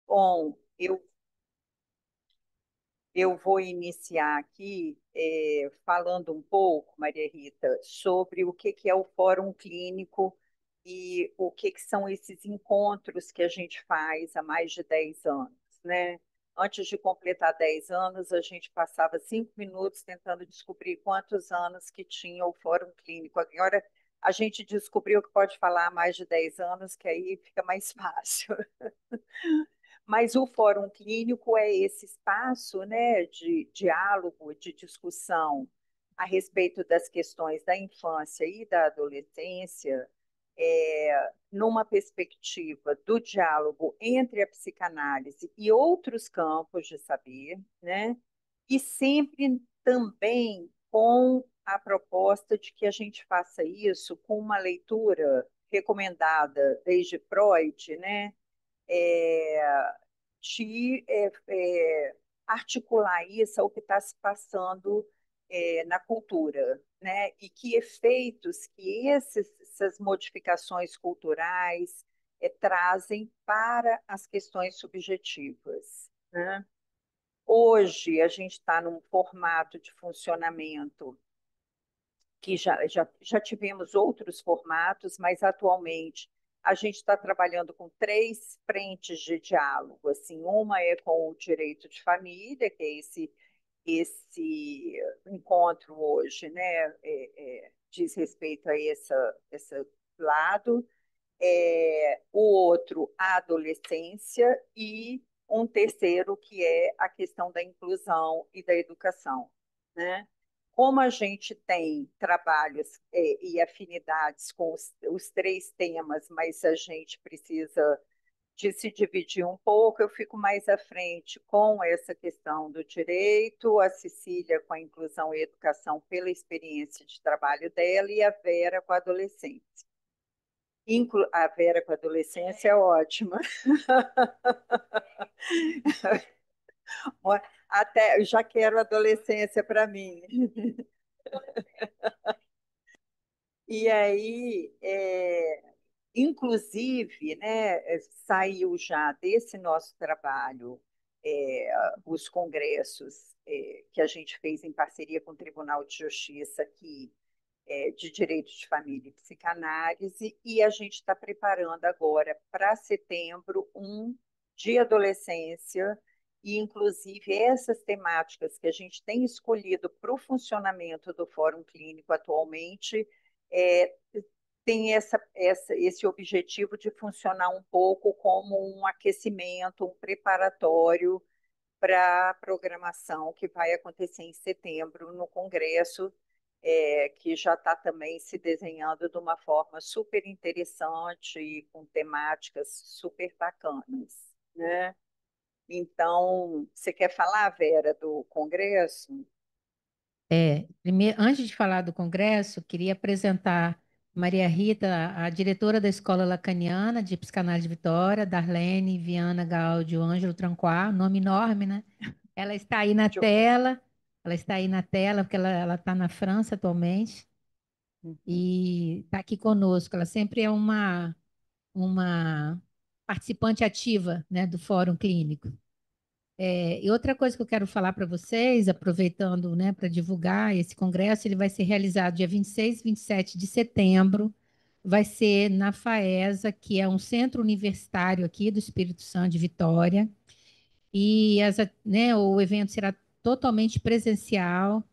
Bom, eu vou iniciar aqui falando um pouco, Maria Rita, sobre o que que é o Fórum Clínico e o que que são esses encontros que a gente faz há mais de 10 anos, né? Antes de completar 10 anos, a gente passava 5 minutos tentando descobrir quantos anos que tinha o Fórum Clínico. Agora, a gente descobriu que pode falar há mais de 10 anos, que aí fica mais fácil. Mas o fórum clínico é esse espaço, né, de diálogo, de discussão a respeito das questões da infância e da adolescência, numa perspectiva do diálogo entre a psicanálise e outros campos de saber, né, e sempre também com a proposta de que a gente faça isso com uma leitura recomendada desde Freud, né, é, de articular isso ao que está se passando na cultura, né? E que efeitos que essas modificações culturais trazem para as questões subjetivas, né? Hoje, a gente está num formato de funcionamento que já tivemos outros formatos, mas atualmente a gente está trabalhando com três frentes de diálogo. Assim, uma é com o direito de família, que é esse encontro hoje, né, diz respeito a esse lado. O outro, a adolescência, e um terceiro, que é a questão da inclusão e da educação, né? Como a gente tem trabalhos e afinidades com os três temas, mas a gente precisa de se dividir um pouco, eu fico mais à frente com essa questão do direito, a Cecília com a inclusão e educação pela experiência de trabalho dela e a Vera com a adolescência. A Vera com a adolescência é ótima. Até eu já quero adolescência para mim. E aí, inclusive, né, saiu já desse nosso trabalho os congressos que a gente fez em parceria com o Tribunal de Justiça aqui, de Direito de Família e Psicanálise, e a gente está preparando agora para setembro um de adolescência, e inclusive essas temáticas que a gente tem escolhido para o funcionamento do Fórum Clínico atualmente, é, tem esse objetivo de funcionar um pouco como um aquecimento, um preparatório para a programação que vai acontecer em setembro no Congresso, que já está também se desenhando de uma forma super interessante e com temáticas super bacanas, né? Então, você quer falar, Vera, do Congresso? Primeiro, antes de falar do Congresso, queria apresentar Maria Rita, a diretora da Escola Lacaniana de Psicanálise de Vitória, Darlene Viana Gaudio Ângelo Trancoir, nome enorme, né? Ela está aí na Jo- tela, ela está aí na tela, porque ela está na França atualmente, Uhum. e está aqui conosco. Ela sempre é uma participante ativa, né, do Fórum Clínico. E outra coisa que eu quero falar para vocês, aproveitando, né, para divulgar esse congresso, ele vai ser realizado dia 26 e 27 de setembro, vai ser na FAESA, que é um centro universitário aqui do Espírito Santo de Vitória, e né, o evento será totalmente presencial,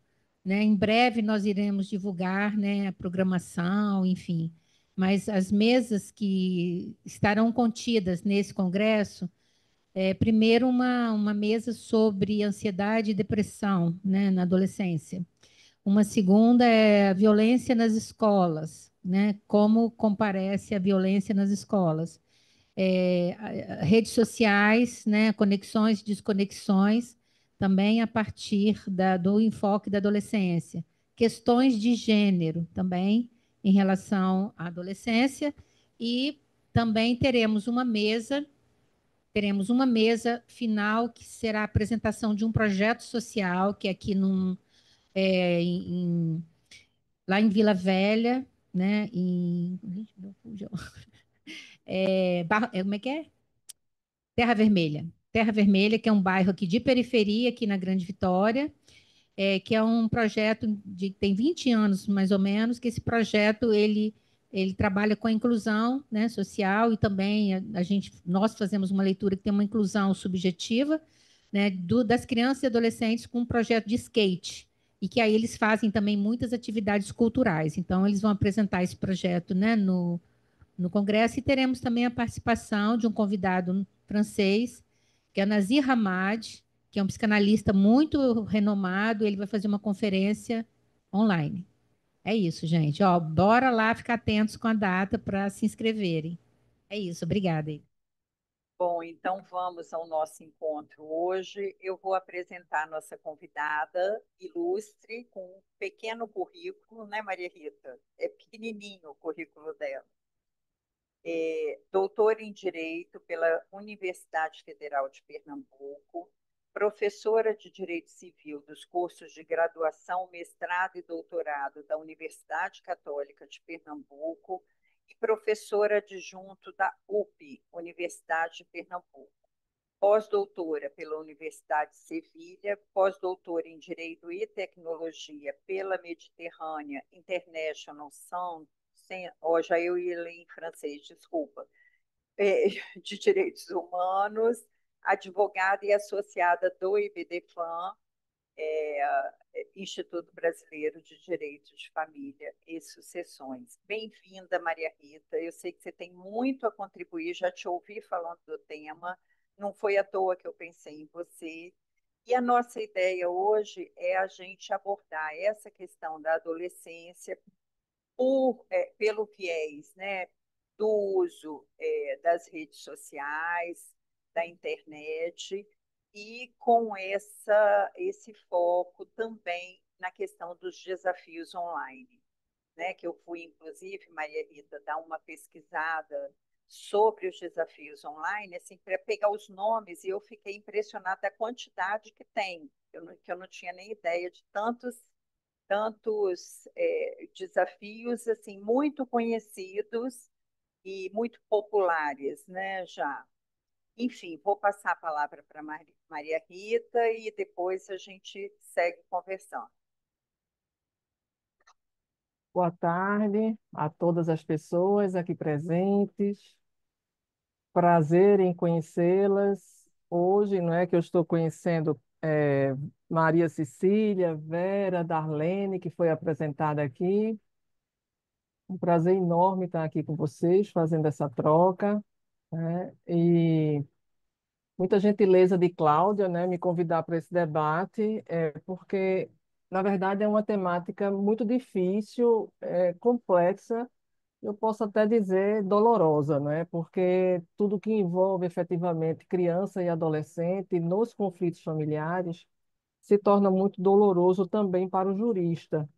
né? Em breve nós iremos divulgar, né, a programação, enfim, mas as mesas que estarão contidas nesse congresso primeiro, uma mesa sobre ansiedade e depressão, né, na adolescência. Uma segunda é a violência nas escolas, né? Como comparece a violência nas escolas. Redes sociais, né? Conexões e desconexões, também a partir do enfoque da adolescência. Questões de gênero, também em relação à adolescência. E também teremos uma mesa final que será a apresentação de um projeto social que é aqui é, em- lá em Vila Velha, né? Gente, como é que é? Terra Vermelha. Terra Vermelha, que é um bairro aqui de periferia, aqui na Grande Vitória, que é um projeto de tem 20 anos mais ou menos, que esse projeto ele trabalha com a inclusão, né, social e também nós fazemos uma leitura que tem uma inclusão subjetiva, né, das crianças e adolescentes com um projeto de skate e que aí eles fazem também muitas atividades culturais. Então eles vão apresentar esse projeto, né, no congresso e teremos também a participação de um convidado francês, que é o Nazir Hamad, que é um psicanalista muito renomado. Ele vai fazer uma conferência online. É isso, gente. Ó, bora lá ficar atentos com a data para se inscreverem. É isso, obrigada. Bom, então vamos ao nosso encontro hoje. Eu vou apresentar a nossa convidada ilustre com um pequeno currículo, né, Maria Rita? É pequenininho o currículo dela. Doutora em Direito pela Universidade Federal de Pernambuco, professora de Direito Civil dos cursos de graduação, mestrado e doutorado da Universidade Católica de Pernambuco e professora adjunto da UP, Universidade de Pernambuco. Pós-doutora pela Universidade de Sevilha, pós-doutora em Direito e Tecnologia pela Mediterrânea International Sound, já eu ia ler em francês, desculpa, é, de Direitos Humanos, advogada e associada do IBDFAM, Instituto Brasileiro de Direito de Família e Sucessões. Bem-vinda, Maria Rita. Eu sei que você tem muito a contribuir, já te ouvi falando do tema, não foi à toa que eu pensei em você. E a nossa ideia hoje é a gente abordar essa questão da adolescência pelo viés, né, do uso das redes sociais, da internet, e com esse foco também na questão dos desafios online, né, que eu fui, inclusive, Maria Rita, dar uma pesquisada sobre os desafios online, assim, para pegar os nomes, e eu fiquei impressionada da quantidade que tem, que eu não tinha nem ideia de tantos desafios assim muito conhecidos e muito populares, né? Já. Enfim, vou passar a palavra para Maria Rita e depois a gente segue conversando. Boa tarde a todas as pessoas aqui presentes. Prazer em conhecê-las. Hoje, não é que eu estou conhecendo Maria Cecília, Vera, Darlene, que foi apresentada aqui. Um prazer enorme estar aqui com vocês, fazendo essa troca, né? E muita gentileza de Cláudia, né, me convidar para esse debate, porque, na verdade, é uma temática muito difícil, complexa, eu posso até dizer dolorosa, né? Porque tudo que envolve efetivamente criança e adolescente nos conflitos familiares se torna muito doloroso também para o jurista,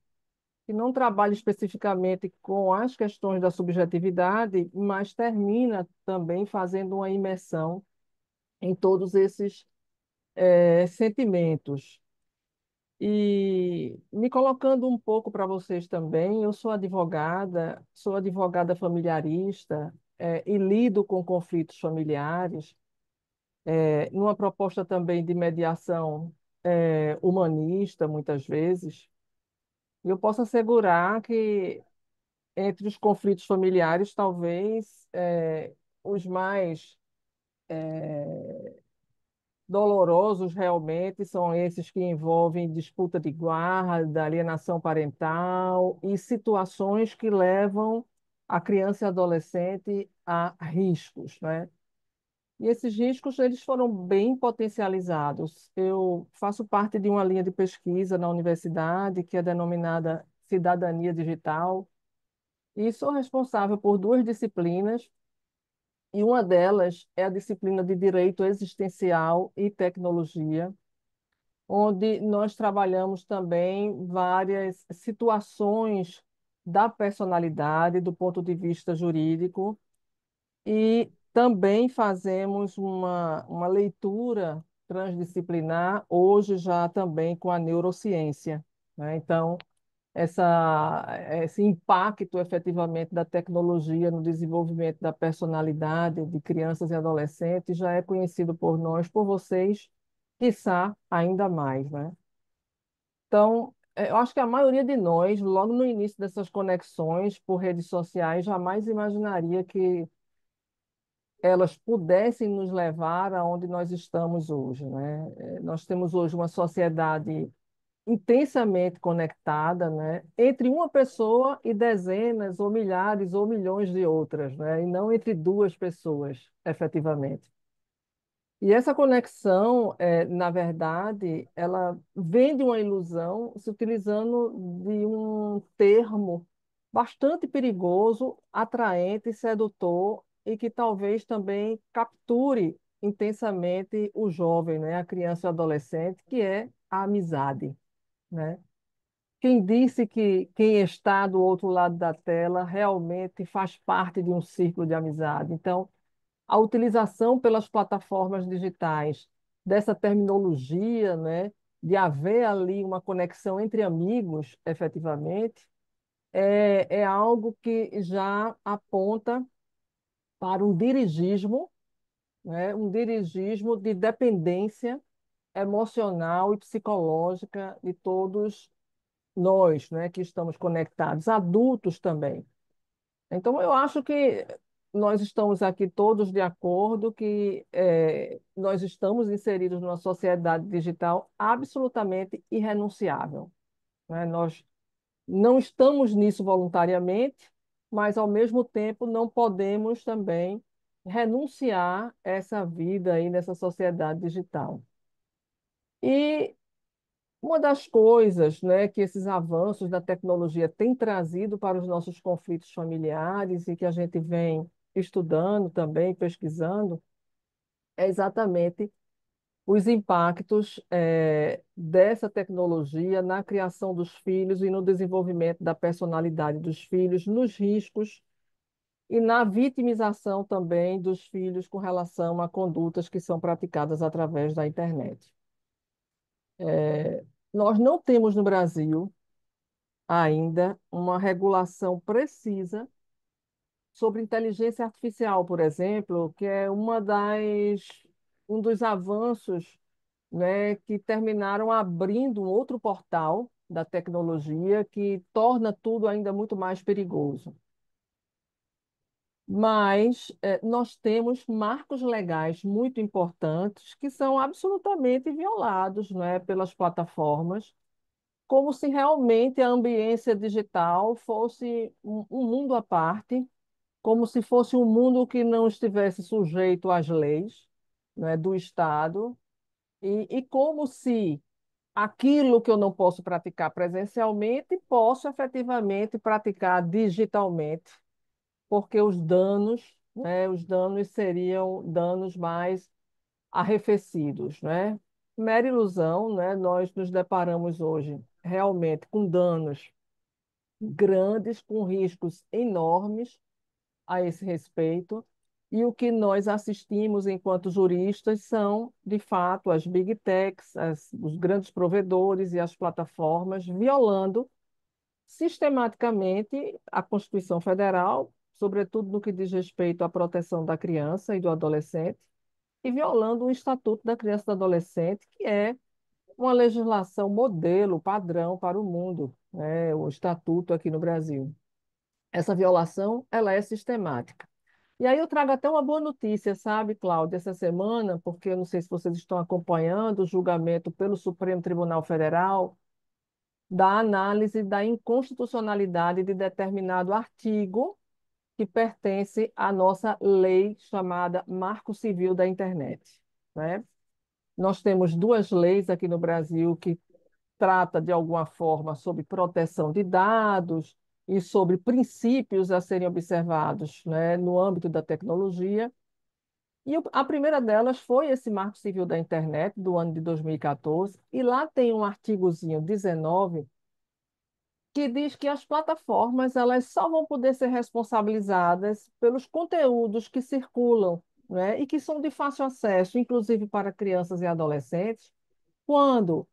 que não trabalha especificamente com as questões da subjetividade, mas termina também fazendo uma imersão em todos esses sentimentos. E me colocando um pouco para vocês também, eu sou advogada familiarista, e lido com conflitos familiares, numa proposta também de mediação, humanista, muitas vezes. E eu posso assegurar que entre os conflitos familiares, talvez os mais dolorosos realmente são esses que envolvem disputa de guarda, alienação parental e situações que levam a criança e adolescente a riscos, né? E esses riscos eles foram bem potencializados. Eu faço parte de uma linha de pesquisa na universidade que é denominada Cidadania Digital e sou responsável por duas disciplinas e uma delas é a disciplina de Direito Existencial e Tecnologia, onde nós trabalhamos também várias situações da personalidade do ponto de vista jurídico e também fazemos uma leitura transdisciplinar, hoje já também com a neurociência, né? Então, esse impacto efetivamente da tecnologia no desenvolvimento da personalidade de crianças e adolescentes já é conhecido por nós, por vocês, quiçá ainda mais, né? Então, eu acho que a maioria de nós, logo no início dessas conexões por redes sociais, jamais imaginaria que elas pudessem nos levar aonde nós estamos hoje, né? Nós temos hoje uma sociedade intensamente conectada, né, entre uma pessoa e dezenas ou milhares ou milhões de outras, né, e não entre duas pessoas, efetivamente. E essa conexão, na verdade, ela vem de uma ilusão se utilizando de um termo bastante perigoso, atraente, sedutor e que talvez também capture intensamente o jovem, né, a criança e o adolescente, que é a amizade, né? Quem disse que quem está do outro lado da tela realmente faz parte de um círculo de amizade? Então, a utilização pelas plataformas digitais dessa terminologia, né, de haver ali uma conexão entre amigos, efetivamente, é algo que já aponta para um dirigismo, né, um dirigismo de dependência emocional e psicológica de todos nós, né, que estamos conectados, adultos também. Então, eu acho que nós estamos aqui todos de acordo que nós estamos inseridos numa sociedade digital absolutamente irrenunciável, né? Nós não estamos nisso voluntariamente, mas, ao mesmo tempo, não podemos também renunciar a essa vida aí nessa sociedade digital. E uma das coisas, né, que esses avanços da tecnologia têm trazido para os nossos conflitos familiares e que a gente vem estudando também, pesquisando, é exatamente os impactos, dessa tecnologia na criação dos filhos e no desenvolvimento da personalidade dos filhos, nos riscos e na vitimização também dos filhos com relação a condutas que são praticadas através da internet. Nós não temos no Brasil ainda uma regulação precisa sobre inteligência artificial, por exemplo, que é um dos avanços, né, que terminaram abrindo um outro portal da tecnologia que torna tudo ainda muito mais perigoso. Mas nós temos marcos legais muito importantes que são absolutamente violados, né, pelas plataformas, como se realmente a ambiência digital fosse um mundo à parte, como se fosse um mundo que não estivesse sujeito às leis, né, do Estado, e como se aquilo que eu não posso praticar presencialmente, posso efetivamente praticar digitalmente, porque os danos seriam danos mais arrefecidos, né? Mera ilusão, né? Nós nos deparamos hoje realmente com danos grandes, com riscos enormes a esse respeito. E o que nós assistimos enquanto juristas são, de fato, as big techs, os grandes provedores e as plataformas violando sistematicamente a Constituição Federal, sobretudo no que diz respeito à proteção da criança e do adolescente, e violando o Estatuto da Criança e do Adolescente, que é uma legislação modelo, padrão para o mundo, né? O Estatuto aqui no Brasil. Essa violação, ela é sistemática. E aí eu trago até uma boa notícia, sabe, Cláudia, essa semana, porque eu não sei se vocês estão acompanhando o julgamento pelo Supremo Tribunal Federal da análise da inconstitucionalidade de determinado artigo que pertence à nossa lei chamada Marco Civil da Internet, né? Nós temos duas leis aqui no Brasil que trata de alguma forma sobre proteção de dados e sobre princípios a serem observados, né, no âmbito da tecnologia. E a primeira delas foi esse Marco Civil da Internet, do ano de 2014, e lá tem um artigozinho 19 que diz que as plataformas elas só vão poder ser responsabilizadas pelos conteúdos que circulam, né, e que são de fácil acesso, inclusive para crianças e adolescentes, quando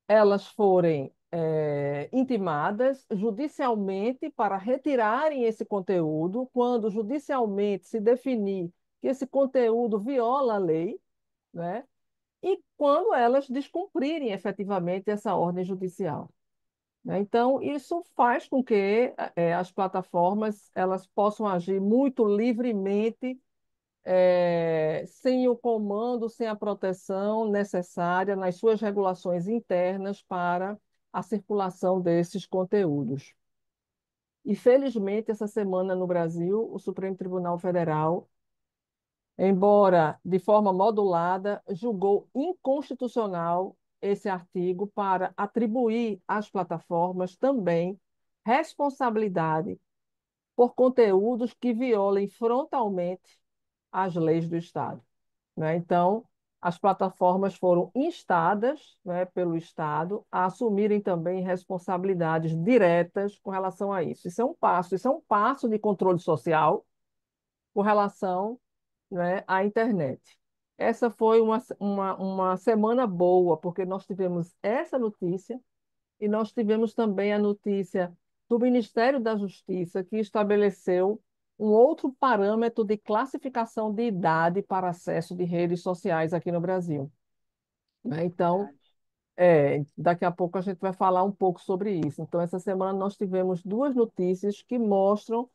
elas forem intimadas judicialmente para retirarem esse conteúdo, quando judicialmente se definir que esse conteúdo viola a lei, né? E quando elas descumprirem efetivamente essa ordem judicial, né? Então, isso faz com que as plataformas elas possam agir muito livremente, sem o comando, sem a proteção necessária nas suas regulações internas para a circulação desses conteúdos. E, felizmente, essa semana no Brasil, o Supremo Tribunal Federal, embora de forma modulada, julgou inconstitucional esse artigo para atribuir às plataformas também responsabilidade por conteúdos que violem frontalmente as leis do Estado, né? Então, as plataformas foram instadas, né, pelo Estado a assumirem também responsabilidades diretas com relação a isso. Isso é um passo de controle social com relação, né, à internet. Essa foi uma semana boa, porque nós tivemos essa notícia e nós tivemos também a notícia do Ministério da Justiça, que estabeleceu um outro parâmetro de classificação de idade para acesso de redes sociais aqui no Brasil, né? Então, Verdade. daqui a pouco a gente vai falar um pouco sobre isso. Então, essa semana nós tivemos duas notícias que mostram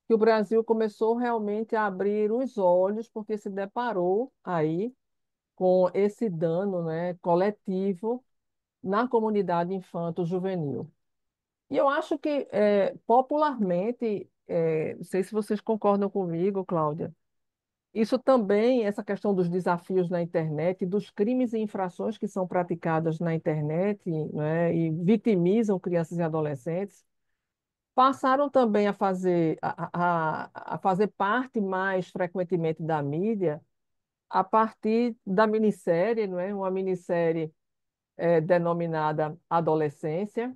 que o Brasil começou realmente a abrir os olhos, porque se deparou aí com esse dano, né, coletivo na comunidade infanto-juvenil. E eu acho que, popularmente, não sei se vocês concordam comigo, Cláudia, isso também, essa questão dos desafios na internet, dos crimes e infrações que são praticadas na internet, né, e vitimizam crianças e adolescentes, passaram também a fazer parte mais frequentemente da mídia a partir da minissérie, não é? Uma minissérie denominada Adolescência,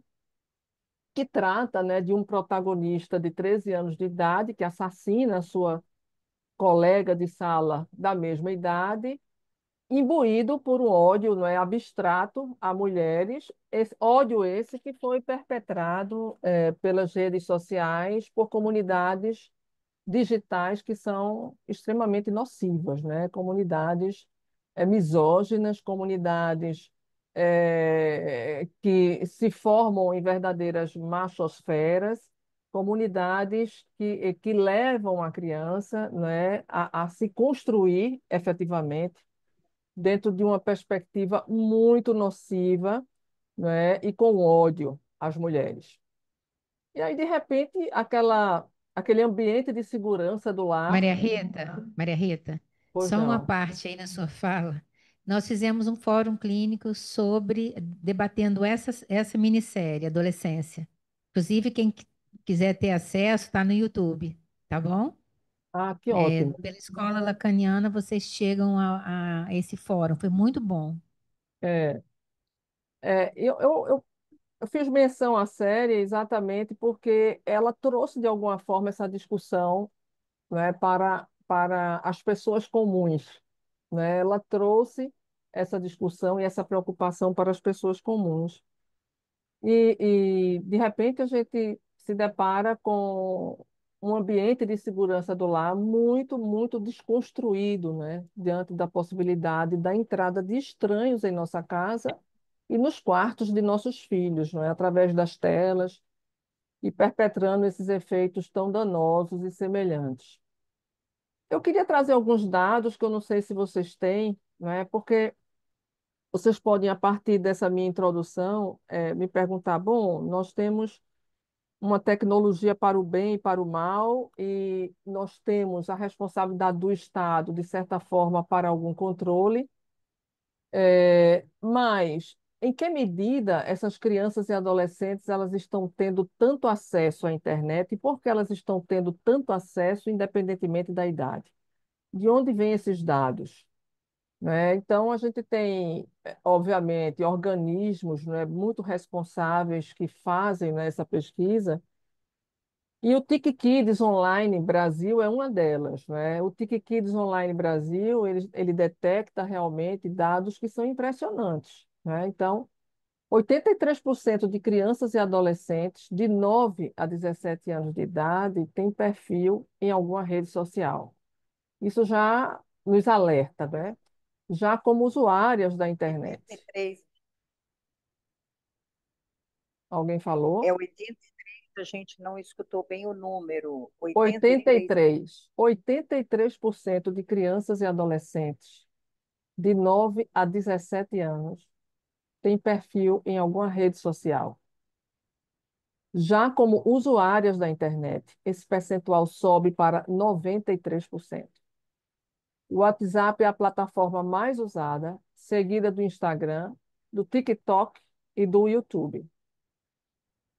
que trata, né, de um protagonista de 13 anos de idade que assassina a sua colega de sala da mesma idade, imbuído por um ódio, não é, abstrato a mulheres, ódio esse que foi perpetrado pelas redes sociais por comunidades digitais que são extremamente nocivas, né? Comunidades misóginas, comunidades que se formam em verdadeiras machosferas, comunidades que levam a criança, né, a se construir efetivamente dentro de uma perspectiva muito nociva, né, e com ódio às mulheres. E aí, de repente, aquele ambiente de segurança do lar, Maria Rita, pois só uma não. parte aí na sua fala. Nós fizemos um fórum clínico sobre debatendo essa minissérie, Adolescência. Inclusive, quem quiser ter acesso, está no YouTube, tá bom? Ah, que ótimo. Pela Escola Lacaniana, vocês chegam a esse fórum. Foi muito bom. É, é, eu fiz menção à série exatamente porque ela trouxe, de alguma forma, essa discussão, né, para as pessoas comuns, né? Ela trouxe essa discussão e essa preocupação para as pessoas comuns. De repente, a gente se depara com um ambiente de segurança do lar muito, muito desconstruído, né? Diante da possibilidade da entrada de estranhos em nossa casa e nos quartos de nossos filhos, não é? Através das telas e perpetrando esses efeitos tão danosos e semelhantes. Eu queria trazer alguns dados que eu não sei se vocês têm, não é? Porque vocês podem, a partir dessa minha introdução, me perguntar, bom, nós temos uma tecnologia para o bem e para o mal, e nós temos a responsabilidade do Estado, de certa forma, para algum controle, mas em que medida essas crianças e adolescentes elas estão tendo tanto acesso à internet e por que elas estão tendo tanto acesso, independentemente da idade? De onde vêm esses dados? Né? Então, a gente tem, obviamente, organismos, né, muito responsáveis que fazem, né, essa pesquisa. E o TIC Online Brasil é uma delas, né? O TIC Online Brasil, ele detecta realmente dados que são impressionantes, né? Então, 83% de crianças e adolescentes de 9 a 17 anos de idade têm perfil em alguma rede social. Isso já nos alerta, né? Já como usuárias da internet. 83, Alguém falou? 83, a gente não escutou bem o número. 83, 83% de crianças e adolescentes de 9 a 17 anos têm perfil em alguma rede social. Já como usuárias da internet, esse percentual sobe para 93%. O WhatsApp é a plataforma mais usada, seguida do Instagram, do TikTok e do YouTube.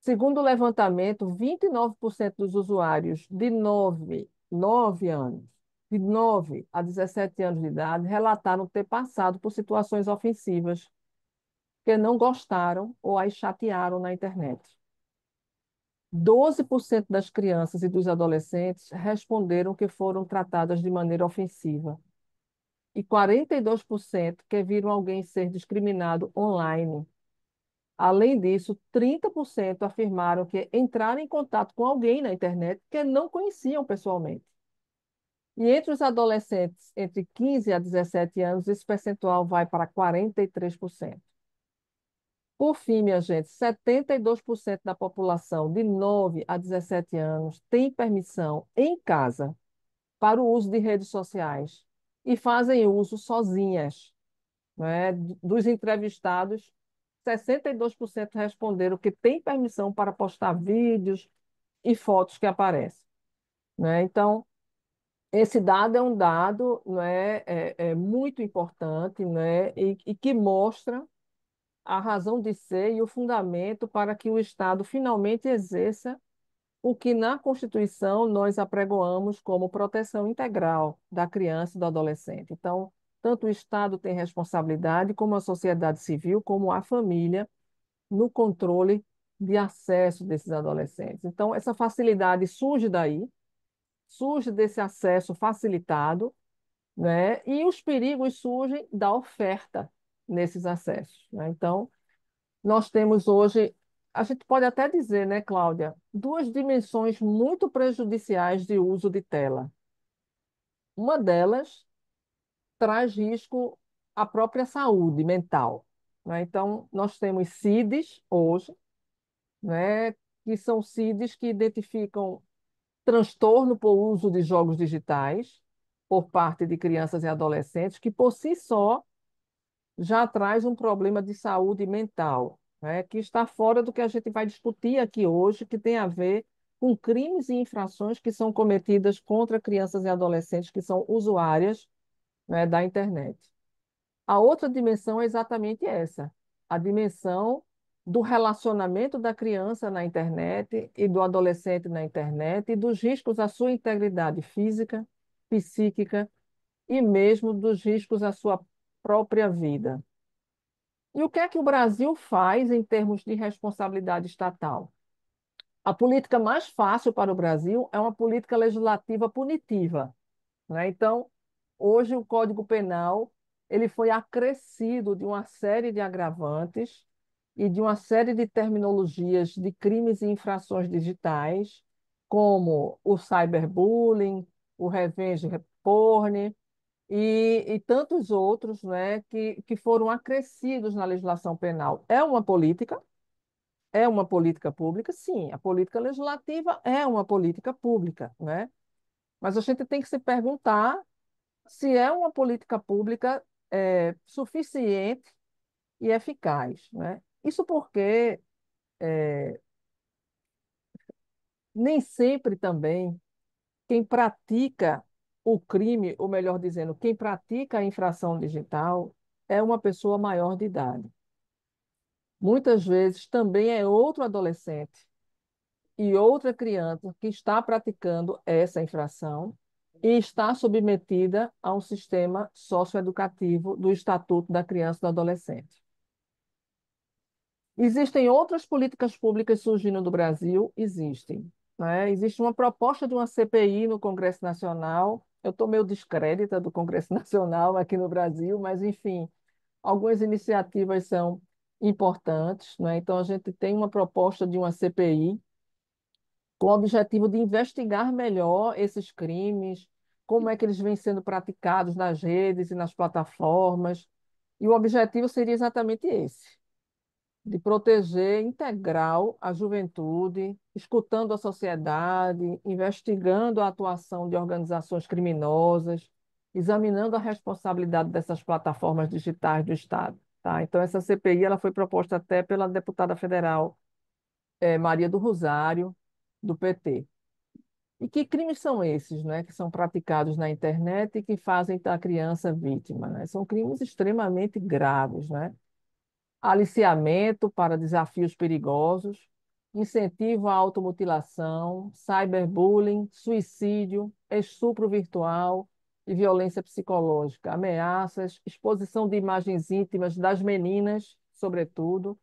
Segundo o levantamento, 29% dos usuários de 9 anos, de 9 a 17 anos de idade, relataram ter passado por situações ofensivas que não gostaram ou as chatearam na internet. 12% das crianças e dos adolescentes responderam que foram tratadas de maneira ofensiva. E 42% que viram alguém ser discriminado online. Além disso, 30% afirmaram que entraram em contato com alguém na internet que não conheciam pessoalmente. E entre os adolescentes entre 15 a 17 anos, esse percentual vai para 43%. Por fim, minha gente, 72% da população de 9 a 17 anos tem permissão em casa para o uso de redes sociais e fazem uso sozinhas, né? Dos entrevistados, 62% responderam que têm permissão para postar vídeos e fotos que aparecem, né? Então, esse dado é um dado, né, é muito importante, né, e que mostra a razão de ser e o fundamento para que o Estado finalmente exerça o que na Constituição nós apregoamos como proteção integral da criança e do adolescente. Então, tanto o Estado tem responsabilidade, como a sociedade civil, como a família, no controle de acesso desses adolescentes. Então, essa facilidade surge daí, surge desse acesso facilitado, né? E os perigos surgem da oferta nesses acessos, né? Então, nós temos hoje, a gente pode até dizer, né, Cláudia, duas dimensões muito prejudiciais de uso de tela. Uma delas traz risco à própria saúde mental, né? Então, nós temos CIDs hoje, né, que são CIDs que identificam transtorno por uso de jogos digitais por parte de crianças e adolescentes, que por si só já traz um problema de saúde mental, né, que está fora do que a gente vai discutir aqui hoje, que tem a ver com crimes e infrações que são cometidas contra crianças e adolescentes que são usuárias, né, da internet. A outra dimensão é exatamente essa, a dimensão do relacionamento da criança na internet e do adolescente na internet e dos riscos à sua integridade física, psíquica e mesmo dos riscos à sua própria vida. E o que é que o Brasil faz em termos de responsabilidade estatal? A política mais fácil para o Brasil é uma política legislativa punitiva, né? Então, hoje o Código Penal ele foi acrescido de uma série de agravantes e de uma série de terminologias de crimes e infrações digitais, como o cyberbullying, o revenge porn e tantos outros, né, que foram acrescidos na legislação penal. É uma política pública, sim, a política legislativa é uma política pública, né? Mas a gente tem que se perguntar se é uma política pública suficiente e eficaz, né? Isso porque nem sempre também quem pratica o crime, ou melhor dizendo, quem pratica a infração digital é uma pessoa maior de idade. Muitas vezes também é outro adolescente e outra criança que está praticando essa infração e está submetida a um sistema socioeducativo do Estatuto da Criança e do Adolescente. Existem outras políticas públicas surgindo no Brasil? Existem, né? Existe uma proposta de uma CPI no Congresso Nacional. Eu estou meio descrédita do Congresso Nacional aqui no Brasil, mas, enfim, algumas iniciativas são importantes, né? Então, a gente tem uma proposta de uma CPI com o objetivo de investigar melhor esses crimes, como é que eles vêm sendo praticados nas redes e nas plataformas. E o objetivo seria exatamente esse, de proteger integral a juventude, escutando a sociedade, investigando a atuação de organizações criminosas, examinando a responsabilidade dessas plataformas digitais do Estado. Tá? Então, essa CPI ela foi proposta até pela deputada federal Maria do Rosário, do PT. E que crimes são esses, né, que são praticados na internet e que fazem a criança vítima, né? São crimes extremamente graves, né? Aliciamento para desafios perigosos, incentivo à automutilação, cyberbullying, suicídio, estupro virtual e violência psicológica, ameaças, exposição de imagens íntimas das meninas, sobretudo,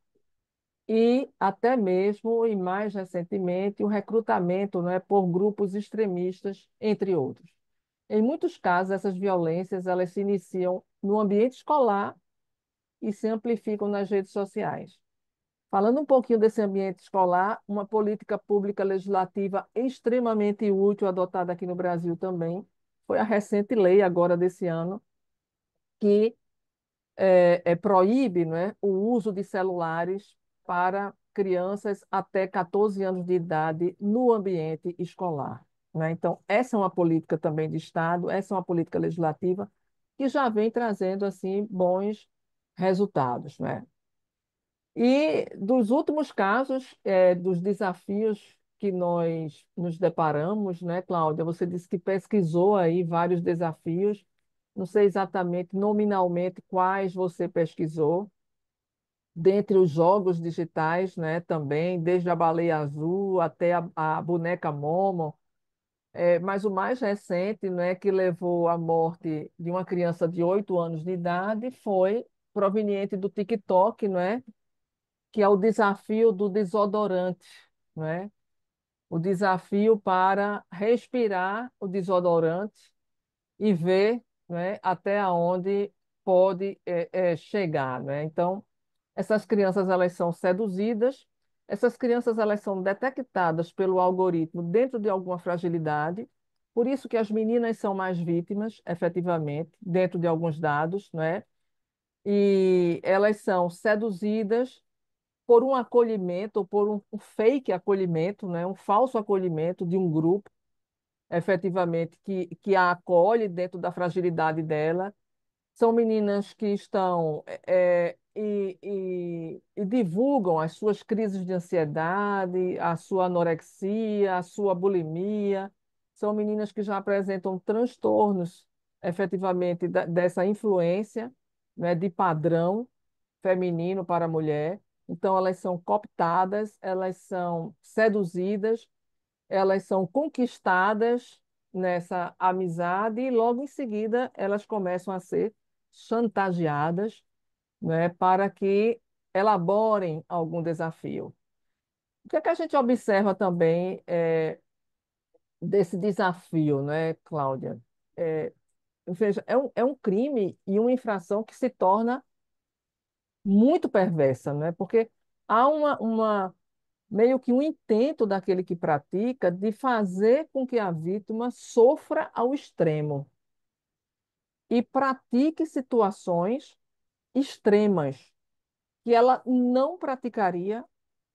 e até mesmo, e mais recentemente, o recrutamento, né, por grupos extremistas, entre outros. Em muitos casos, essas violências elas se iniciam no ambiente escolar e se amplificam nas redes sociais. Falando um pouquinho desse ambiente escolar, uma política pública legislativa extremamente útil adotada aqui no Brasil também foi a recente lei agora desse ano que proíbe, né, o uso de celulares para crianças até 14 anos de idade no ambiente escolar, né? Então, essa é uma política também de Estado, essa é uma política legislativa que já vem trazendo assim bons resultados, né? E dos últimos casos, dos desafios que nós nos deparamos, né, Cláudia? Você disse que pesquisou aí vários desafios. Não sei exatamente, nominalmente, quais você pesquisou. Dentre os jogos digitais, né, também, desde a baleia azul até a boneca Momo. Mas o mais recente, né, que levou à morte de uma criança de 8 anos de idade foi proveniente do TikTok, né? Que é o desafio do desodorante, né? O desafio para respirar o desodorante e ver, né, até onde pode chegar, né? Então, essas crianças elas são seduzidas, essas crianças elas são detectadas pelo algoritmo dentro de alguma fragilidade, por isso que as meninas são mais vítimas, efetivamente, dentro de alguns dados, né? E elas são seduzidas por um acolhimento, ou por um fake acolhimento, né? Um falso acolhimento de um grupo, efetivamente, que a acolhe dentro da fragilidade dela. São meninas que estão e divulgam as suas crises de ansiedade, a sua anorexia, a sua bulimia. São meninas que já apresentam transtornos, efetivamente, dessa influência, né, de padrão feminino para a mulher. Então, elas são cooptadas, elas são seduzidas, elas são conquistadas nessa amizade e logo em seguida elas começam a ser chantageadas, né, para que elaborem algum desafio. O que é que a gente observa também desse desafio, né, Cláudia? É, veja, é um crime e uma infração que se torna muito perversa, né? Porque há meio que um intento daquele que pratica de fazer com que a vítima sofra ao extremo e pratique situações extremas que ela não praticaria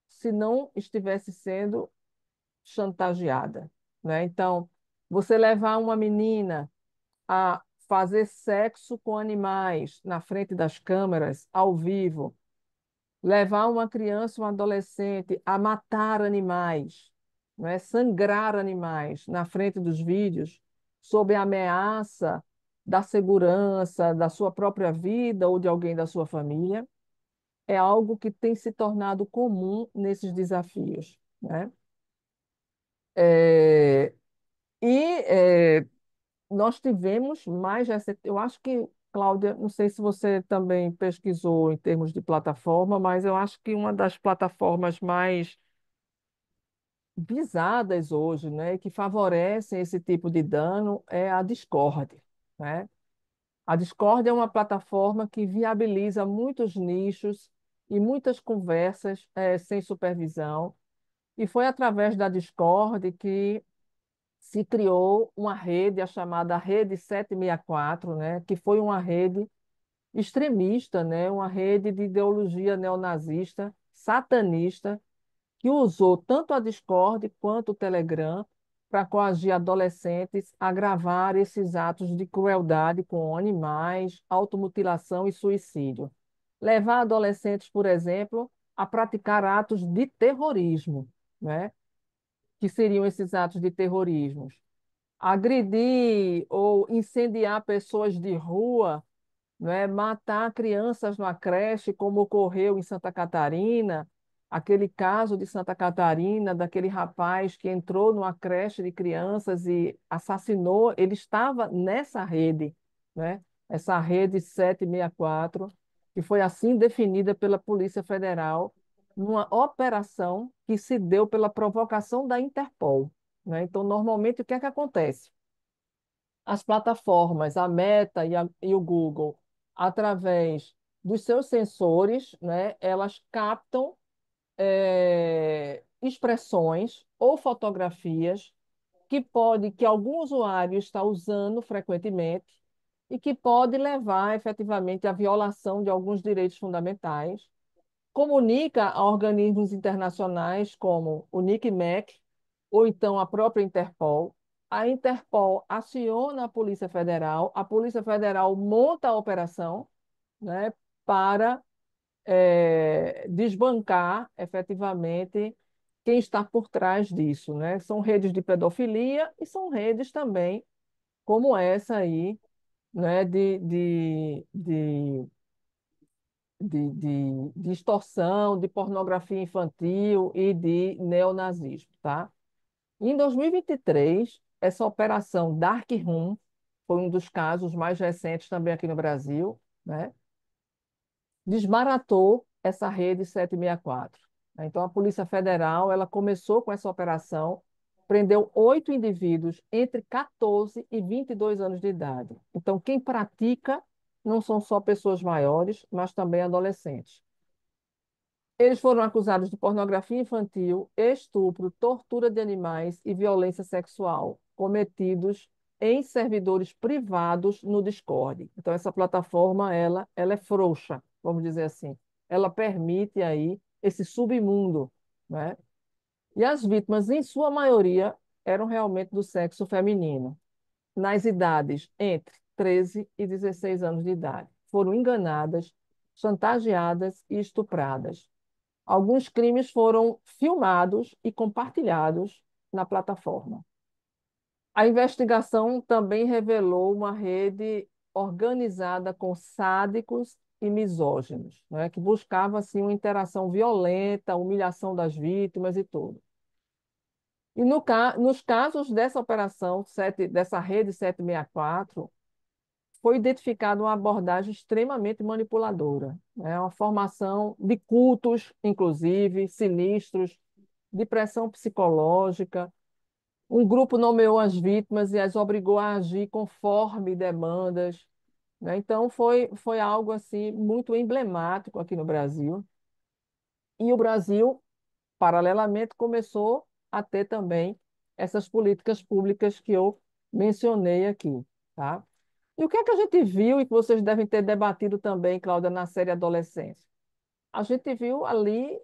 se não estivesse sendo chantageada, né? Então, você levar uma menina a fazer sexo com animais na frente das câmeras, ao vivo, levar uma criança, um adolescente a matar animais, não é? Sangrar animais na frente dos vídeos, sob a ameaça da segurança, da sua própria vida ou de alguém da sua família, é algo que tem se tornado comum nesses desafios, né? É, e nós tivemos mais recente, eu acho que, Cláudia, não sei se você também pesquisou em termos de plataforma, mas eu acho que uma das plataformas mais visadas hoje, né, que favorecem esse tipo de dano é a Discord, né? A Discord é uma plataforma que viabiliza muitos nichos e muitas conversas sem supervisão. E foi através da Discord que se criou uma rede, a chamada Rede 764, né, que foi uma rede extremista, né, uma rede de ideologia neonazista, satanista, que usou tanto a Discord quanto o Telegram para coagir adolescentes a gravar esses atos de crueldade com animais, automutilação e suicídio. Levar adolescentes, por exemplo, a praticar atos de terrorismo, né? Que seriam esses atos de terrorismo? Agredir ou incendiar pessoas de rua, né, matar crianças numa creche, como ocorreu em Santa Catarina, aquele caso de Santa Catarina, daquele rapaz que entrou numa creche de crianças e assassinou, ele estava nessa rede, né, essa rede 764, que foi assim definida pela Polícia Federal, numa operação que se deu pela provocação da Interpol, né? Então, normalmente, o que é que acontece? As plataformas, a Meta e o Google, através dos seus sensores, né, elas captam expressões ou fotografias que algum usuário está usando frequentemente e que pode levar efetivamente à violação de alguns direitos fundamentais. Comunica a organismos internacionais como o NICMEC ou então a própria Interpol. A Interpol aciona a Polícia Federal monta a operação, né, para desbancar efetivamente quem está por trás disso, né? São redes de pedofilia e são redes também como essa aí, né, de extorsão, de pornografia infantil e de neonazismo, tá? Em 2023, essa operação Dark Room foi um dos casos mais recentes também aqui no Brasil, né? Desbaratou essa rede 764. Então, a Polícia Federal ela começou com essa operação, prendeu 8 indivíduos entre 14 e 22 anos de idade. Então, quem pratica não são só pessoas maiores, mas também adolescentes. Eles foram acusados de pornografia infantil, estupro, tortura de animais e violência sexual, cometidos em servidores privados no Discord. Então, essa plataforma, ela é frouxa, vamos dizer assim. Ela permite aí esse submundo, né? E as vítimas, em sua maioria, eram realmente do sexo feminino, nas idades entre 13 e 16 anos de idade. Foram enganadas, chantageadas e estupradas. Alguns crimes foram filmados e compartilhados na plataforma. A investigação também revelou uma rede organizada com sádicos e misóginos, né, que buscava assim, uma interação violenta, humilhação das vítimas e tudo. E nos casos dessa operação, dessa rede 764, foi identificada uma abordagem extremamente manipuladora, né? Uma formação de cultos, inclusive, sinistros, de pressão psicológica. Um grupo nomeou as vítimas e as obrigou a agir conforme demandas, né? Então, foi algo assim muito emblemático aqui no Brasil. E o Brasil, paralelamente, começou a ter também essas políticas públicas que eu mencionei aqui, tá? E o que é que a gente viu e que vocês devem ter debatido também, Cláudia, na série Adolescência? A gente viu ali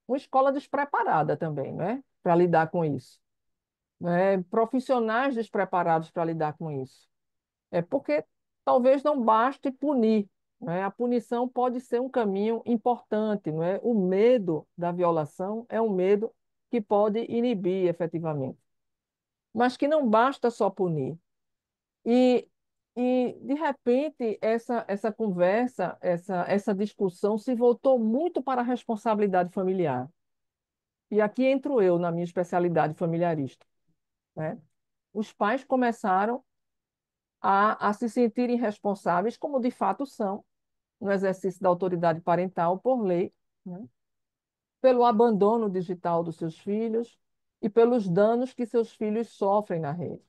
uma escola despreparada também, né? Para lidar com isso. Né? Profissionais despreparados para lidar com isso. É porque talvez não baste punir, né? A punição pode ser um caminho importante, não é? O medo da violação é um medo que pode inibir efetivamente, mas que não basta só punir. E, de repente, essa conversa, essa discussão se voltou muito para a responsabilidade familiar. E aqui entro eu na minha especialidade familiarista, né? Os pais começaram a se sentirem responsáveis, como de fato são, no exercício da autoridade parental por lei, né? Pelo abandono digital dos seus filhos e pelos danos que seus filhos sofrem na rede.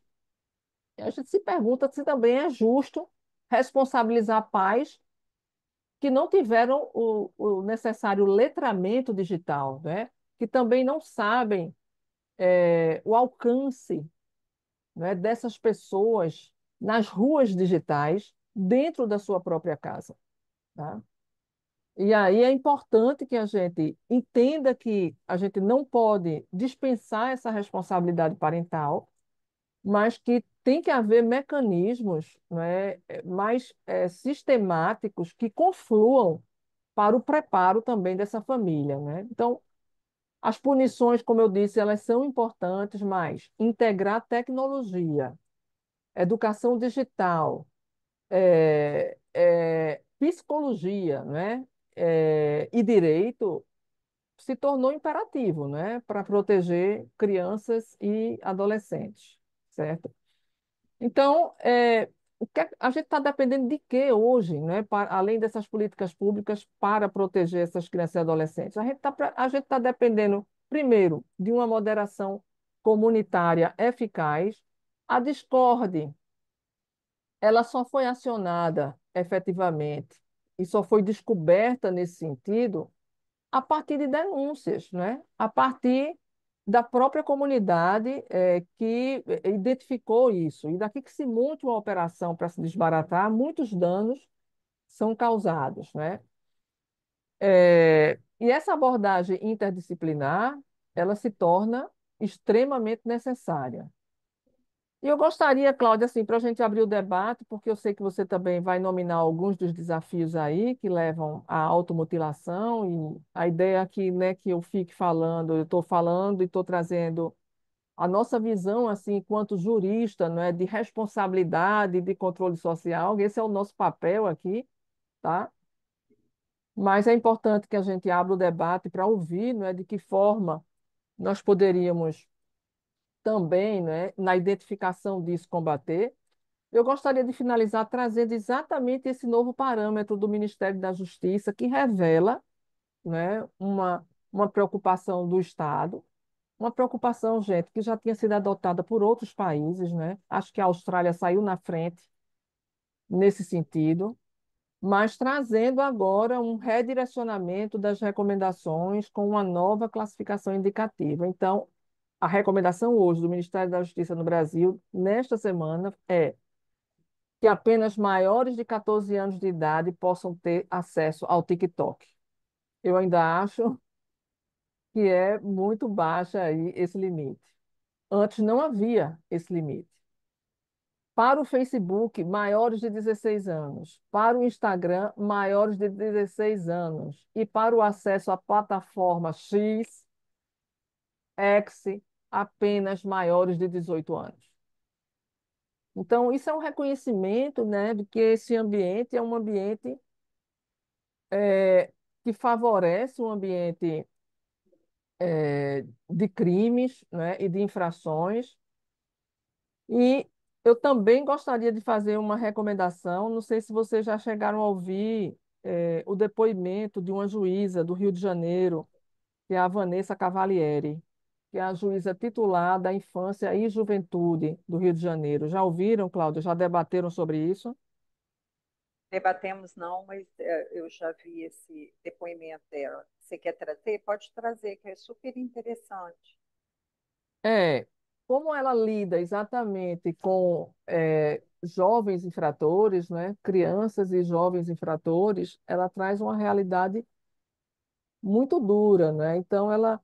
E a gente se pergunta se também é justo responsabilizar pais que não tiveram o necessário letramento digital, né? Que também não sabem o alcance, né, dessas pessoas nas ruas digitais dentro da sua própria casa, tá? E aí é importante que a gente entenda que a gente não pode dispensar essa responsabilidade parental, mas que tem que haver mecanismos, né, mais sistemáticos que confluam para o preparo também dessa família, né? Então, as punições, como eu disse, elas são importantes, mas integrar tecnologia, educação digital, psicologia, né? E direito se tornou imperativo, né? Para proteger crianças e adolescentes, certo? Então, a gente está dependendo de quê hoje, né? Além dessas políticas públicas para proteger essas crianças e adolescentes? A gente tá dependendo, primeiro, de uma moderação comunitária eficaz. A Discord, ela só foi acionada efetivamente e só foi descoberta nesse sentido a partir de denúncias, né? A partir da própria comunidade que identificou isso. E daqui que se monte uma operação para se desbaratar, muitos danos são causados, né? E essa abordagem interdisciplinar, ela se torna extremamente necessária. E eu gostaria, Cláudia, assim, para a gente abrir o debate, porque eu sei que você também vai nominar alguns dos desafios aí que levam à automutilação, e a ideia aqui, né, que eu fique falando, eu estou falando e estou trazendo a nossa visão, assim, enquanto jurista, né, de responsabilidade, de controle social, esse é o nosso papel aqui, tá? Mas é importante que a gente abra o debate para ouvir, né, de que forma nós poderíamos também, né, na identificação disso, combater. Eu gostaria de finalizar trazendo exatamente esse novo parâmetro do Ministério da Justiça, que revela, né, uma preocupação do Estado, uma preocupação, gente, que já tinha sido adotada por outros países, né? Acho que a Austrália saiu na frente nesse sentido, mas trazendo agora um redirecionamento das recomendações com uma nova classificação indicativa. Então, a recomendação hoje do Ministério da Justiça no Brasil, nesta semana, é que apenas maiores de 14 anos de idade possam ter acesso ao TikTok. Eu ainda acho que é muito baixa aí esse limite. Antes não havia esse limite. Para o Facebook, maiores de 16 anos. Para o Instagram, maiores de 16 anos. E para o acesso à plataforma X, apenas maiores de 18 anos. Então, isso é um reconhecimento, né, de que esse ambiente é um ambiente que favorece um ambiente de crimes, né, e de infrações. E eu também gostaria de fazer uma recomendação, não sei se vocês já chegaram a ouvir o depoimento de uma juíza do Rio de Janeiro, que é a Vanessa Cavalieri, que é a juíza titular da Infância e Juventude do Rio de Janeiro. Já ouviram, Cláudia? Já debateram sobre isso? Debatemos não, mas eu já vi esse depoimento dela. Você quer trazer? Pode trazer, que é super interessante. É, como ela lida exatamente com jovens infratores, né, crianças e jovens infratores, ela traz uma realidade muito dura, né? Então, ela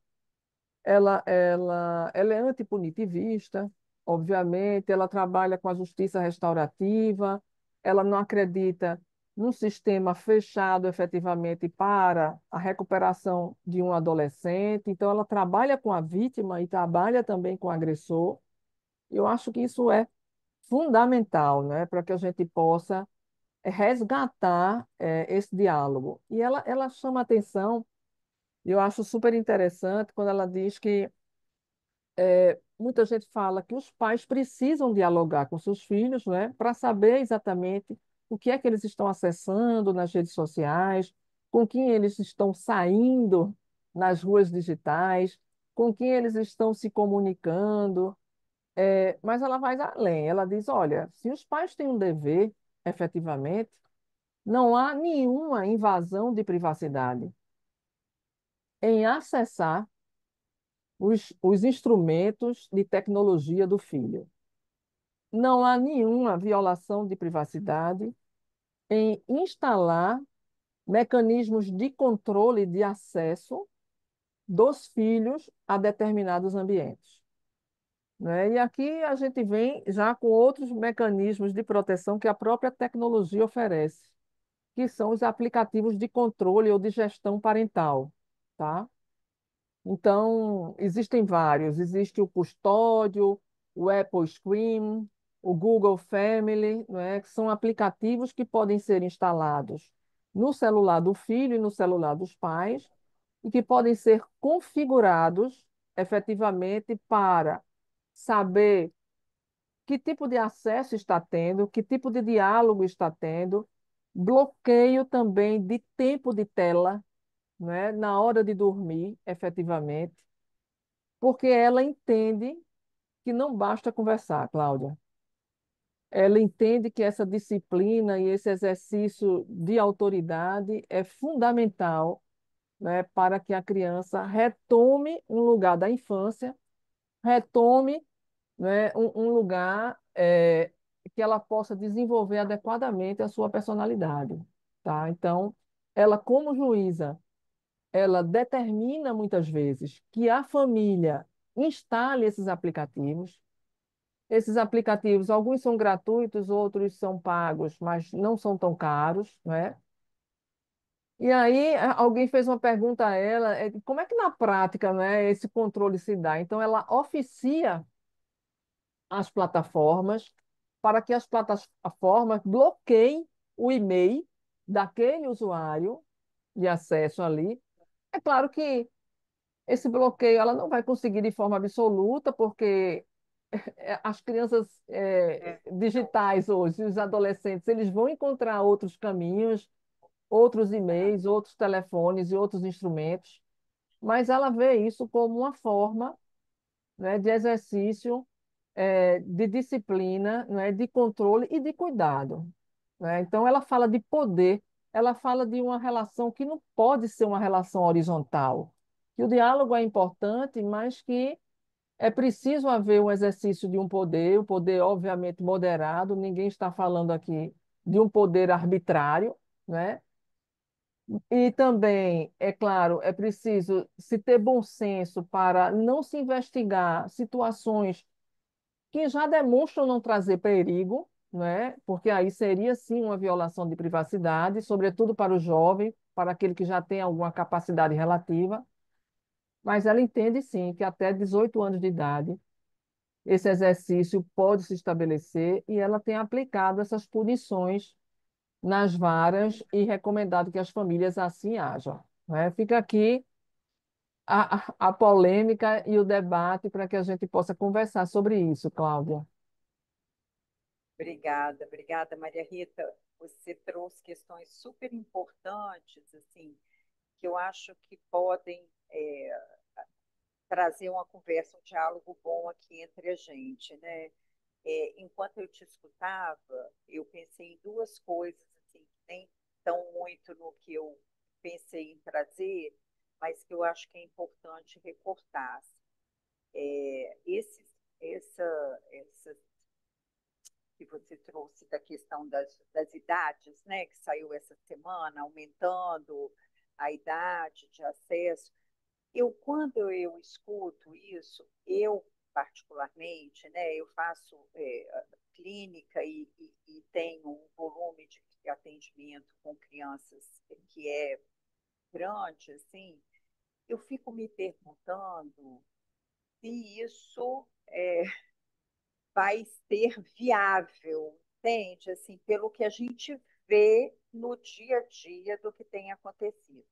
é antipunitivista, obviamente, ela trabalha com a justiça restaurativa, ela não acredita num sistema fechado efetivamente para a recuperação de um adolescente, então ela trabalha com a vítima e trabalha também com o agressor. Eu acho que isso é fundamental, né, para que a gente possa resgatar esse diálogo. E ela chama atenção, e eu acho super interessante quando ela diz que muita gente fala que os pais precisam dialogar com seus filhos, né, para saber exatamente o que é que eles estão acessando nas redes sociais, com quem eles estão saindo nas ruas digitais, com quem eles estão se comunicando. Mas ela vai além, ela diz, olha, se os pais têm um dever, efetivamente, Não há nenhuma invasão de privacidade em acessar os instrumentos de tecnologia do filho. Não há nenhuma violação de privacidade em instalar mecanismos de controle de acesso dos filhos a determinados ambientes, né? E aqui a gente vem já com outros mecanismos de proteção que a própria tecnologia oferece, que são os aplicativos de controle ou de gestão parental, tá? Então, existem vários. Existe o Custódio, o Apple Screen, o Google Family, não é? Que são aplicativos que podem ser instalados no celular do filho e no celular dos pais, e que podem ser configurados efetivamente para saber que tipo de acesso está tendo, que tipo de diálogo está tendo, bloqueio também de tempo de tela, né, na hora de dormir, efetivamente, porque ela entende que não basta conversar, Cláudia. Ela entende que essa disciplina e esse exercício de autoridade é fundamental, né, para que a criança retome um lugar da infância, retome, né, um lugar que ela possa desenvolver adequadamente a sua personalidade, tá? Então, ela como juíza, ela determina muitas vezes que a família instale esses aplicativos. Esses aplicativos, alguns são gratuitos, outros são pagos, mas não são tão caros, né? E aí alguém fez uma pergunta a ela, como é que na prática, né, esse controle se dá? Então ela oficia as plataformas para que as plataformas bloqueiem o e-mail daquele usuário de acesso ali. É claro que esse bloqueio ela não vai conseguir de forma absoluta, porque as crianças Não, digitais hoje, os adolescentes, eles vão encontrar outros caminhos, outros tá. e-mails, outros telefones e outros instrumentos, mas ela vê isso como uma forma, né, de exercício, de disciplina, né, de controle e de cuidado, né? Então, ela fala de poder, ela fala de uma relação que não pode ser uma relação horizontal, que o diálogo é importante, mas que é preciso haver um exercício de um poder, o poder, obviamente, moderado, ninguém está falando aqui de um poder arbitrário, né? E também, é claro, é preciso se ter bom senso para não se investigar situações que já demonstram não trazer perigo, né? Porque aí seria sim uma violação de privacidade, sobretudo para o jovem, para aquele que já tem alguma capacidade relativa. Mas ela entende sim que até 18 anos de idade esse exercício pode se estabelecer e ela tem aplicado essas punições nas varas e recomendado que as famílias assim hajam, né? Fica aqui a polêmica e o debate para que a gente possa conversar sobre isso, Cláudia. Obrigada, obrigada, Maria Rita. Você trouxe questões super importantes, assim, que eu acho que podem trazer uma conversa, um diálogo bom aqui entre a gente, né? Enquanto eu te escutava, eu pensei em duas coisas, assim, que nem tão muito no que eu pensei em trazer, mas que eu acho que é importante recortar. Essa que você trouxe da questão das idades, né, que saiu essa semana, aumentando a idade de acesso. Quando eu escuto isso, eu particularmente, né, eu faço clínica e tenho um volume de atendimento com crianças que é grande, assim, eu fico me perguntando se isso vai ser viável, entende? Assim, pelo que a gente vê no dia a dia do que tem acontecido.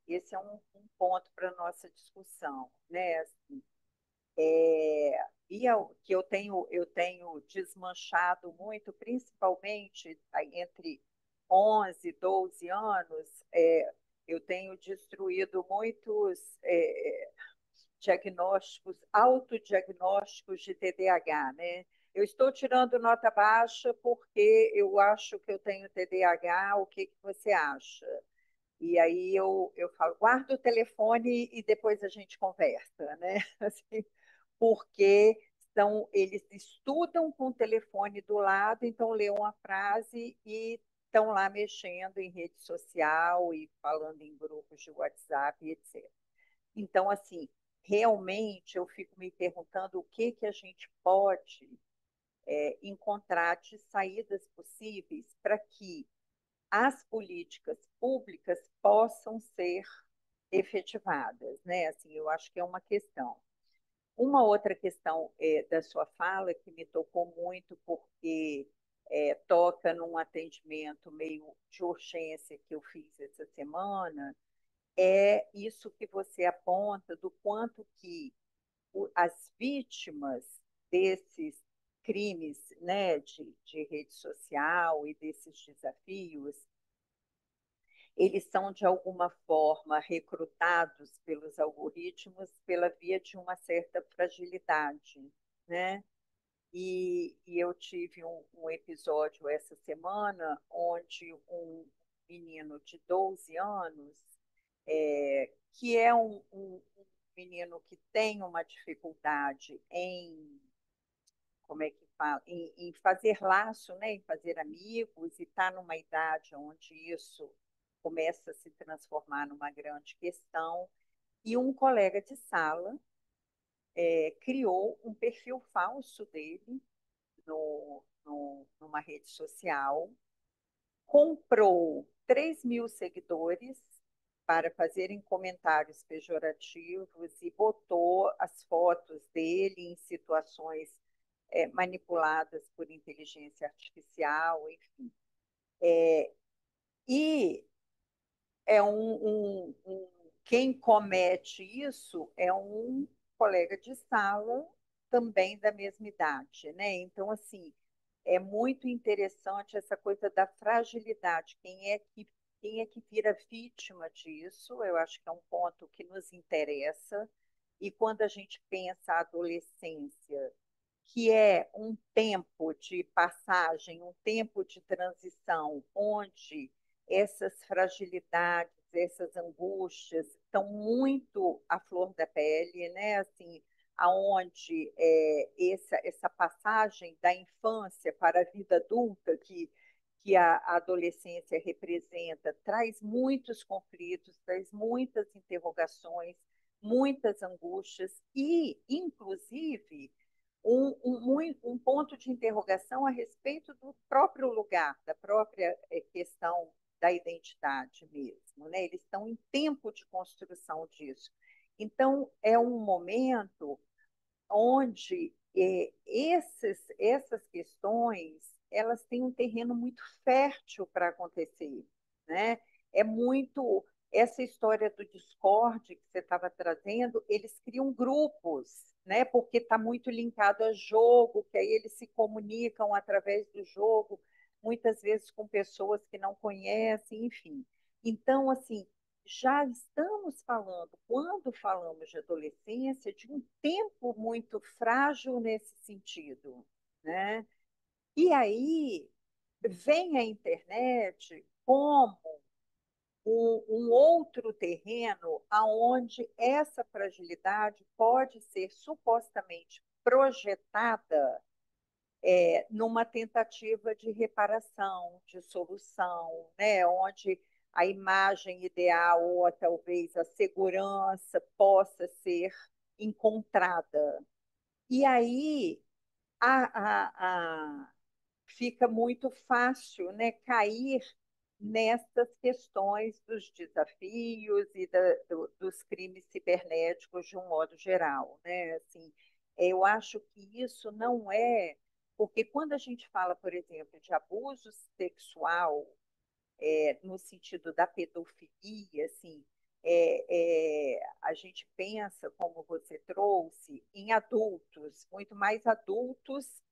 Esse é um ponto para a nossa discussão, né? Assim, que eu tenho desmanchado muito, principalmente entre 11 e 12 anos, eu tenho destruído muitos diagnósticos, autodiagnósticos de TDAH, né? eu estou tirando nota baixa porque eu acho que eu tenho TDAH, o que que você acha? E aí eu falo, guarda o telefone e depois a gente conversa, né? Assim, porque eles estudam com o telefone do lado, então lê uma frase e estão lá mexendo em rede social e falando em grupos de WhatsApp, etc. Então, assim, realmente eu fico me perguntando o que que a gente pode encontrar de saídas possíveis para que as políticas públicas possam ser efetivadas, né? Assim, eu acho que é uma questão. Uma outra questão da sua fala que me tocou muito, porque toca num atendimento meio de urgência que eu fiz essa semana, é isso que você aponta do quanto que as vítimas desses crimes, né, de rede social e desses desafios, eles são, de alguma forma, recrutados pelos algoritmos pela via de uma certa fragilidade, né? E eu tive um episódio essa semana onde um menino de 12 anos, que é um menino que tem uma dificuldade em, como é que fala, em fazer laço, né, em fazer amigos, e está numa idade onde isso começa a se transformar numa grande questão. E um colega de sala criou um perfil falso dele numa rede social, comprou 3.000 seguidores para fazerem comentários pejorativos e botou as fotos dele em situações manipuladas por inteligência artificial, enfim. E quem comete isso é um colega de sala também da mesma idade, né? Então, assim, é muito interessante essa coisa da fragilidade. Quem é que vira vítima disso? Eu acho que é um ponto que nos interessa. E quando a gente pensa a adolescência, que é um tempo de passagem, um tempo de transição, onde essas fragilidades, essas angústias estão muito à flor da pele, né? Assim, aonde essa passagem da infância para a vida adulta que a adolescência representa, traz muitos conflitos, traz muitas interrogações, muitas angústias e, inclusive, um ponto de interrogação a respeito do próprio lugar, da própria questão da identidade mesmo, né? Eles estão em tempo de construção disso. Então, é um momento onde essas questões elas têm um terreno muito fértil para acontecer, né? É muito essa história do Discord que você estava trazendo, eles criam grupos, né? Porque está muito linkado a jogo, que aí eles se comunicam através do jogo, muitas vezes com pessoas que não conhecem, enfim. Então, assim, já estamos falando, quando falamos de adolescência, de um tempo muito frágil nesse sentido, né? E aí vem a internet como um outro terreno aonde essa fragilidade pode ser supostamente projetada numa tentativa de reparação, de solução, né? Onde a imagem ideal ou talvez a segurança possa ser encontrada. E aí fica muito fácil, né, cair nessas questões dos desafios e dos crimes cibernéticos de um modo geral, né? Assim, eu acho que isso não é porque quando a gente fala, por exemplo, de abuso sexual, no sentido da pedofilia, assim, a gente pensa, como você trouxe, em adultos, muito mais adultos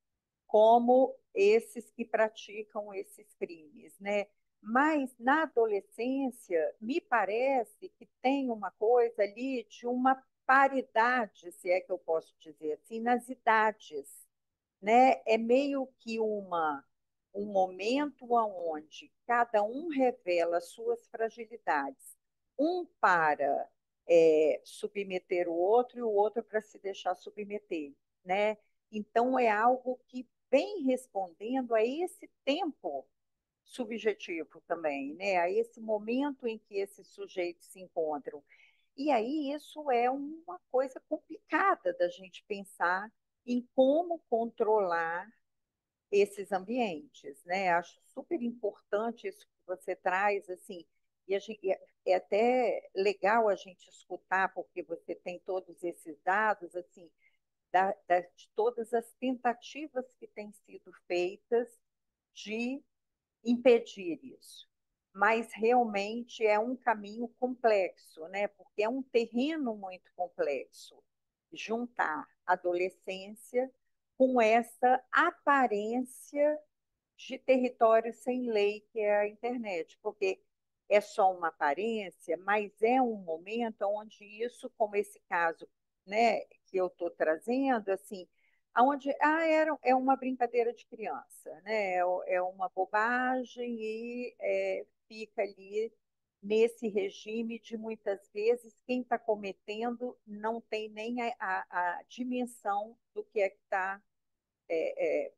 como esses que praticam esses crimes, né? Mas na adolescência, me parece que tem uma coisa ali de uma paridade, se é que eu posso dizer assim, nas idades, né? É meio que um momento onde cada um revela suas fragilidades, um para submeter o outro e o outro para se deixar submeter, né? Então é algo que vem respondendo a esse tempo subjetivo também, né? A esse momento em que esses sujeitos se encontram. E aí isso é uma coisa complicada da gente pensar em como controlar esses ambientes, né? Acho super importante isso que você traz, assim, é até legal a gente escutar, porque você tem todos esses dados, assim, de todas as tentativas que têm sido feitas de impedir isso. Mas realmente é um caminho complexo, né? Porque é um terreno muito complexo juntar adolescência com essa aparência de território sem lei que é a internet, porque é só uma aparência, mas é um momento onde isso, como esse caso, né, que eu estou trazendo, assim, onde é uma brincadeira de criança, né, é uma bobagem e fica ali nesse regime de muitas vezes quem está cometendo não tem nem a dimensão do que é que está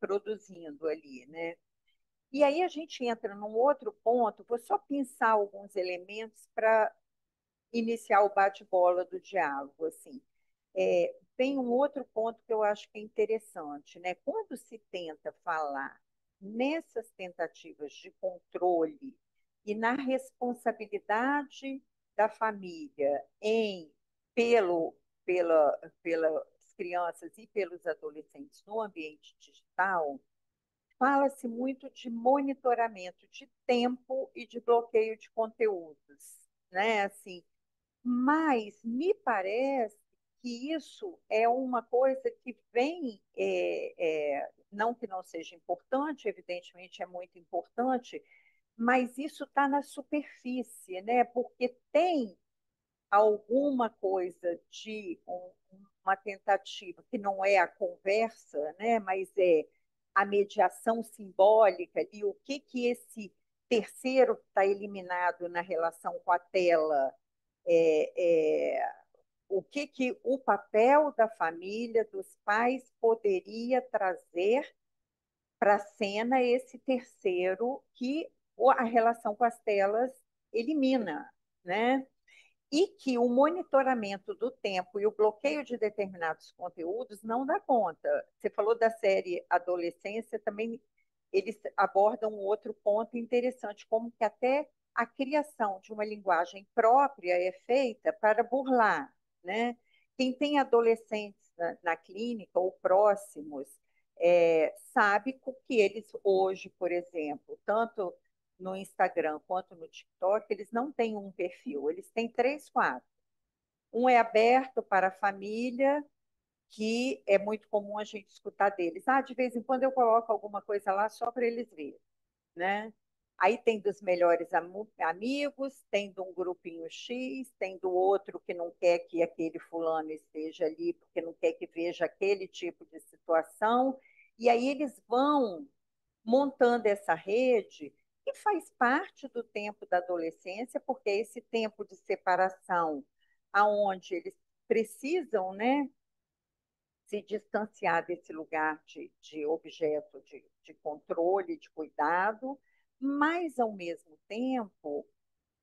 produzindo ali, né? E aí a gente entra num outro ponto, vou só pensar alguns elementos para iniciar o bate-bola do diálogo, assim. Tem um outro ponto que eu acho que é interessante, né? Quando se tenta falar nessas tentativas de controle e na responsabilidade da família pelas crianças e pelos adolescentes no ambiente digital, fala-se muito de monitoramento de tempo e de bloqueio de conteúdos, né? Assim, mas me parece que isso é uma coisa que vem, não que não seja importante, evidentemente é muito importante, mas isso está na superfície, né? Porque tem alguma coisa de uma tentativa que não é a conversa, né, mas é a mediação simbólica e o que esse terceiro está eliminado na relação com a tela, o que o papel da família, dos pais, poderia trazer para a cena esse terceiro que a relação com as telas elimina, né? E que o monitoramento do tempo e o bloqueio de determinados conteúdos não dá conta. Você falou da série Adolescência, também eles abordam um outro ponto interessante, como que até a criação de uma linguagem própria é feita para burlar, né? Quem tem adolescentes na clínica ou próximos sabe que eles hoje, por exemplo, tanto no Instagram quanto no TikTok, eles não têm um perfil, eles têm três, quatro. Um é aberto para a família, que é muito comum a gente escutar deles. De vez em quando eu coloco alguma coisa lá só para eles verem, né? Aí tem dos melhores amigos, tem de um grupinho X, tem do outro que não quer que aquele fulano esteja ali, porque não quer que veja aquele tipo de situação. E aí eles vão montando essa rede que faz parte do tempo da adolescência, porque é esse tempo de separação aonde eles precisam, né, se distanciar desse lugar de objeto de controle, de cuidado, mas, ao mesmo tempo,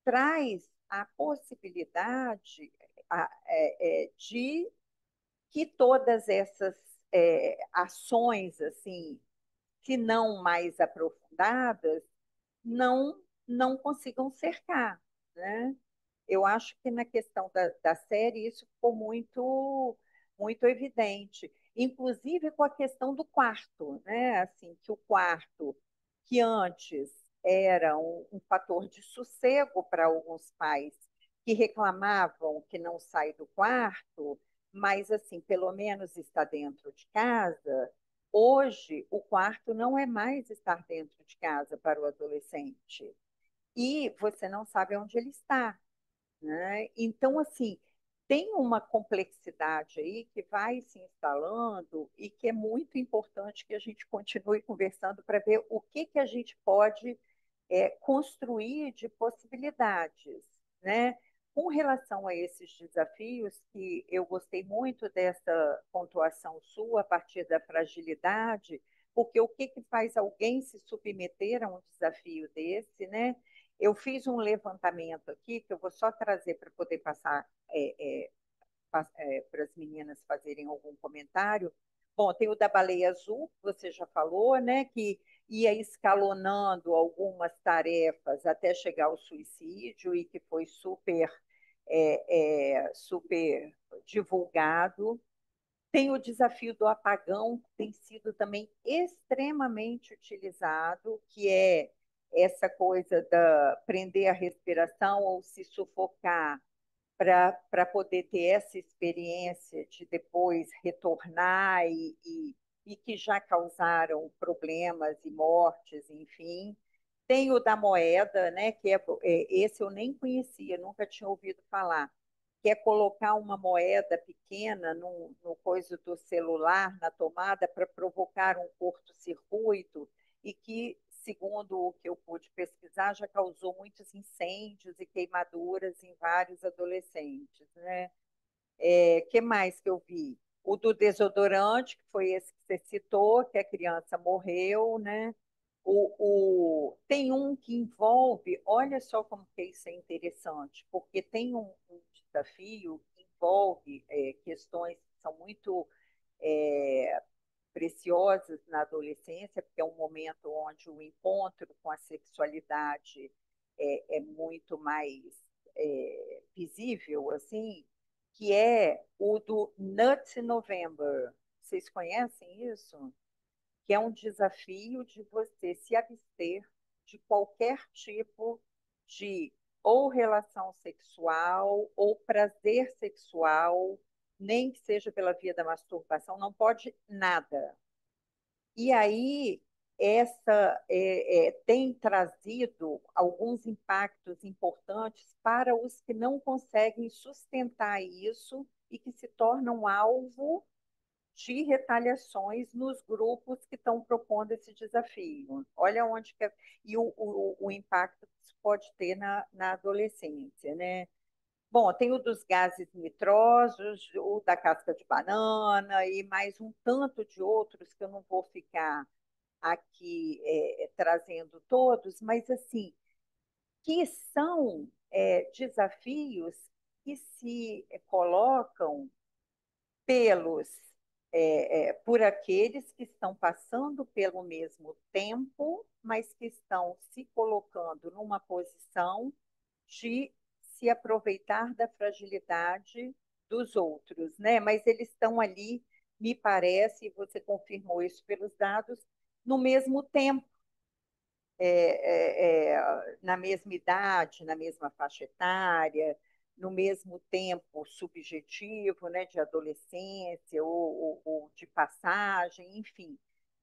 traz a possibilidade de que todas essas ações, assim, que não mais aprofundadas, não consigam cercar, né? Eu acho que na questão da série isso ficou muito evidente, inclusive com a questão do quarto, né? Assim, que o quarto, que antes era um fator de sossego para alguns pais que reclamavam que não sai do quarto, mas assim, pelo menos está dentro de casa. Hoje, o quarto não é mais estar dentro de casa para o adolescente. E você não sabe onde ele está, né? Então, assim, tem uma complexidade aí que vai se instalando e que é muito importante que a gente continue conversando para ver o que, que a gente pode construir de possibilidades, né? Com relação a esses desafios, que eu gostei muito dessa pontuação sua a partir da fragilidade, porque o que, que faz alguém se submeter a um desafio desse, né? Eu fiz um levantamento aqui, que eu vou só trazer para poder passar para as meninas fazerem algum comentário. Bom, tem o da baleia azul, que você já falou, né? Que ia escalonando algumas tarefas até chegar ao suicídio e que foi super divulgado. Tem o desafio do apagão, que tem sido também extremamente utilizado, que é essa coisa da prender a respiração ou se sufocar para poder ter essa experiência de depois retornar e que já causaram problemas e mortes, enfim. Tem o da moeda, né, esse eu nem conhecia, nunca tinha ouvido falar, que é colocar uma moeda pequena no coisa do celular, na tomada, para provocar um curto-circuito e que, segundo o que eu pude pesquisar, já causou muitos incêndios e queimaduras em vários adolescentes, né? Que mais que eu vi? O do desodorante, que foi esse que você citou, que a criança morreu, né? Tem um que envolve, olha só como que isso é interessante, porque tem um desafio que envolve questões que são muito é, preciosas na adolescência, porque é um momento onde o encontro com a sexualidade é muito mais visível, assim, que é o do Nut November. Vocês conhecem isso? Que é um desafio de você se abster de qualquer tipo de ou relação sexual ou prazer sexual, nem que seja pela via da masturbação, não pode nada. E aí tem trazido alguns impactos importantes para os que não conseguem sustentar isso e que se tornam alvo de retaliações nos grupos que estão propondo esse desafio. Olha onde que e o impacto que isso pode ter na adolescência, né? Bom, tem o dos gases nitrosos, o da casca de banana e mais um tanto de outros que eu não vou ficar aqui trazendo todos, mas assim, que são desafios que se colocam pelos por aqueles que estão passando pelo mesmo tempo, mas que estão se colocando numa posição de se aproveitar da fragilidade dos outros, né? Mas eles estão ali, me parece, e você confirmou isso pelos dados, no mesmo tempo, na mesma idade, na mesma faixa etária, no mesmo tempo subjetivo, né, de adolescência ou de passagem, enfim.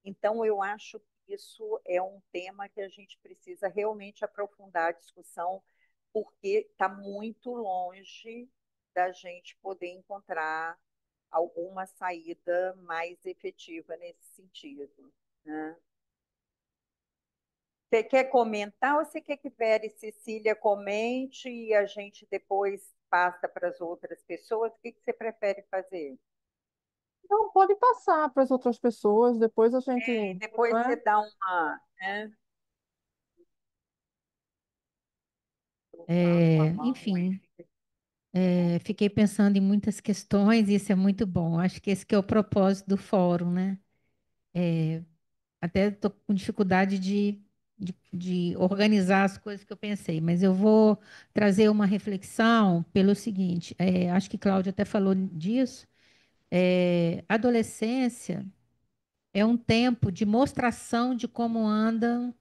Então, eu acho que isso é um tema que a gente precisa realmente aprofundar a discussão, porque está muito longe da gente poder encontrar alguma saída mais efetiva nesse sentido, né? Você quer comentar ou você quer que Vera e Cecília comente e a gente depois passa para as outras pessoas? O que que você prefere fazer? Então, pode passar para as outras pessoas, depois a gente, E depois você né? dá uma, né? Levanta uma mão e Enfim, fica. fiquei pensando em muitas questões e isso é muito bom. Acho que esse que é o propósito do fórum, né? Até estou com dificuldade de organizar as coisas que eu pensei, mas eu vou trazer uma reflexão pelo seguinte: acho que Cláudia até falou disso. Adolescência é um tempo de mostração de como anda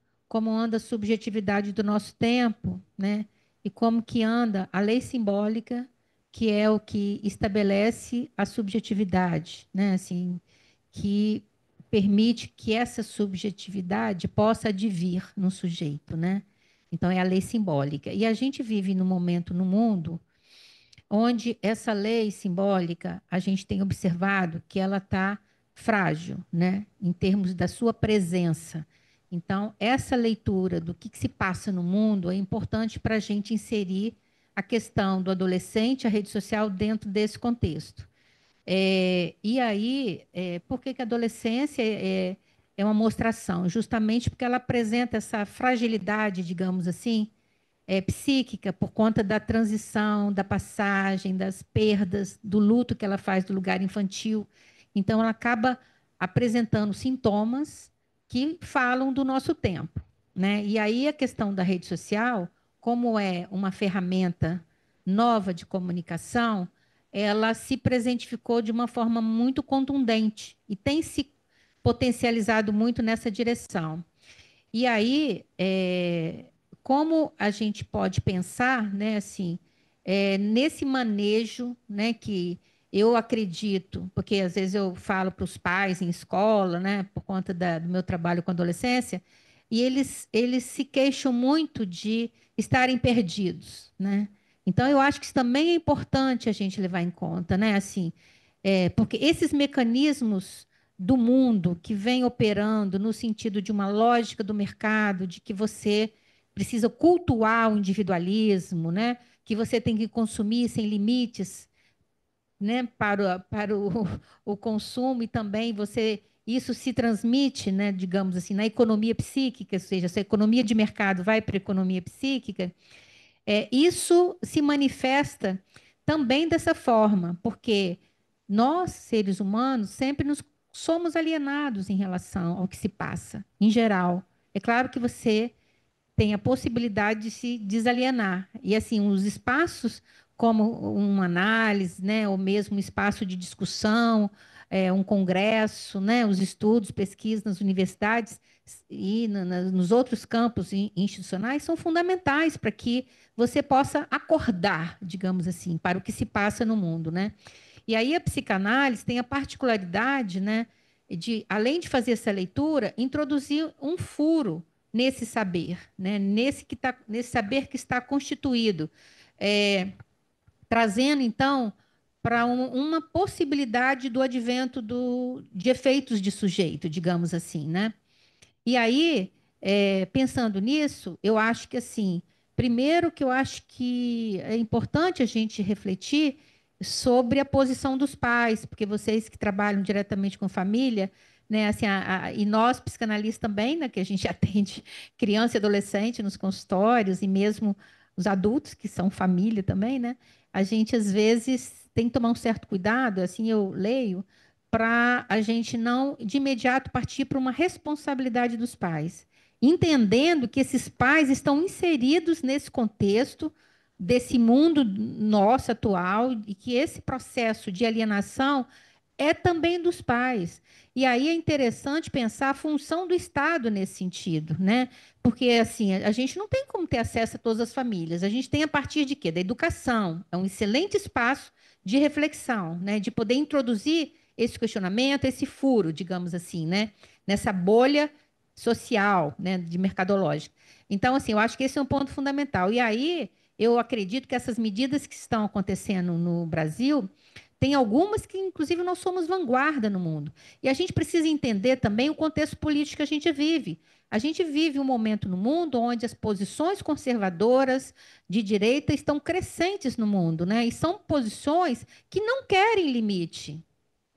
a subjetividade do nosso tempo, né? E como que anda a lei simbólica, que é o que estabelece a subjetividade, né? Assim, que permite que essa subjetividade possa advir no sujeito, né? Então é a lei simbólica. E a gente vive num momento no mundo onde essa lei simbólica, a gente tem observado que ela está frágil, né, em termos da sua presença. Então, essa leitura do que se passa no mundo é importante para a gente inserir a questão do adolescente, a rede social, dentro desse contexto. E aí, por que que a adolescência é uma mostração? Justamente porque ela apresenta essa fragilidade, digamos assim, psíquica, por conta da transição, da passagem, das perdas, do luto que ela faz do lugar infantil. Então, ela acaba apresentando sintomas que falam do nosso tempo, né? E aí a questão da rede social, como é uma ferramenta nova de comunicação, ela se presentificou de uma forma muito contundente e tem se potencializado muito nessa direção. E aí, como a gente pode pensar, né, assim, nesse manejo, né, que eu acredito, porque às vezes eu falo para os pais em escola, né, por conta do meu trabalho com adolescência, e eles se queixam muito de estarem perdidos, né? Então, eu acho que isso também é importante a gente levar em conta, né? Assim, porque esses mecanismos do mundo que vem operando no sentido de uma lógica do mercado, de que você precisa cultuar o individualismo, né? Que você tem que consumir sem limites, né? O consumo e também você isso se transmite, né? Digamos assim, na economia psíquica, ou seja, se a economia de mercado vai para a economia psíquica, isso se manifesta também dessa forma, porque nós, seres humanos, sempre nos somos alienados em relação ao que se passa, em geral. É claro que você tem a possibilidade de se desalienar. E assim, os espaços como uma análise, né, ou mesmo um espaço de discussão, um congresso, né, os estudos, pesquisas nas universidades e nos outros campos institucionais são fundamentais para que você possa acordar, digamos assim, para o que se passa no mundo, né? E aí a psicanálise tem a particularidade, né, de, além de fazer essa leitura, introduzir um furo nesse saber, né, nesse saber que está constituído, trazendo então para uma possibilidade do advento de efeitos de sujeito, digamos assim, né? E aí, pensando nisso, eu acho que assim, primeiro que eu acho que é importante a gente refletir sobre a posição dos pais, porque vocês que trabalham diretamente com família, né, assim, e nós psicanalistas também, né, que a gente atende criança e adolescente nos consultórios e mesmo os adultos que são família também, né, a gente às vezes tem que tomar um certo cuidado, assim eu leio, para a gente não de imediato partir para uma responsabilidade dos pais, entendendo que esses pais estão inseridos nesse contexto desse mundo nosso atual e que esse processo de alienação é também dos pais. E aí é interessante pensar a função do Estado nesse sentido, né? Porque assim, a gente não tem como ter acesso a todas as famílias. A gente tem a partir de quê? Da educação. É um excelente espaço de reflexão, né? De poder introduzir esse questionamento, esse furo, digamos assim, né? Nessa bolha social, né? De mercadológica. Então, assim, eu acho que esse é um ponto fundamental. E aí, eu acredito que essas medidas que estão acontecendo no Brasil tem algumas que, inclusive, nós somos vanguarda no mundo. E a gente precisa entender também o contexto político que a gente vive. A gente vive um momento no mundo onde as posições conservadoras de direita estão crescentes no mundo, né? E são posições que não querem limite.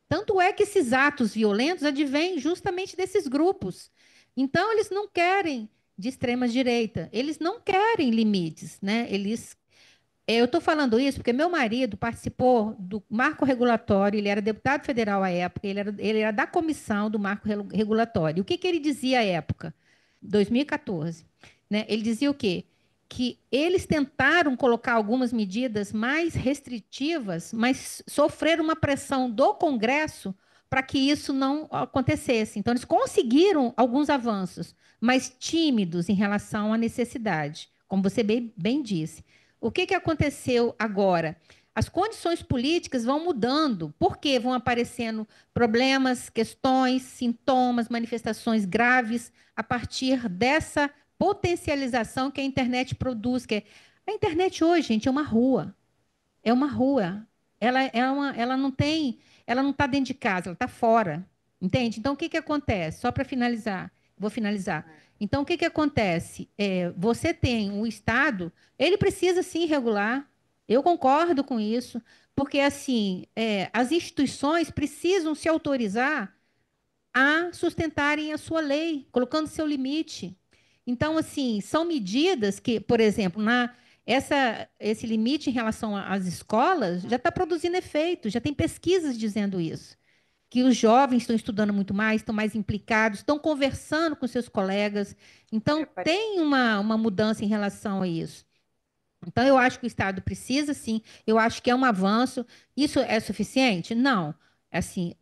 Tanto é que esses atos violentos advêm justamente desses grupos. Então, eles não querem de extrema direita, eles não querem limites, né? Eu estou falando isso porque meu marido participou do marco regulatório, ele era deputado federal à época, ele era da comissão do marco regulatório. O que, que ele dizia à época? 2014. Né? Ele dizia o quê? Que eles tentaram colocar algumas medidas mais restritivas, mas sofreram uma pressão do Congresso para que isso não acontecesse. Então, eles conseguiram alguns avanços, mas tímidos em relação à necessidade, como você bem disse. O que, que aconteceu agora? As condições políticas vão mudando, porque vão aparecendo problemas, questões, sintomas, manifestações graves a partir dessa potencialização que a internet produz. A internet hoje, gente, é uma rua. é uma rua. Ela não tem, ela não está dentro de casa, ela está fora. Entende? Então, o que que acontece? Só para finalizar, vou finalizar. Então, o que que acontece? Você tem o Estado, ele precisa sim regular. Eu concordo com isso, porque assim, as instituições precisam se autorizar a sustentarem a sua lei, colocando seu limite. Então, assim, são medidas que, por exemplo, esse limite em relação às escolas já está produzindo efeito, já tem pesquisas dizendo isso, que os jovens estão estudando muito mais, estão mais implicados, estão conversando com seus colegas. Então, tem uma mudança em relação a isso. Então, eu acho que o Estado precisa, sim. Eu acho que é um avanço. Isso é suficiente? Não. Assim,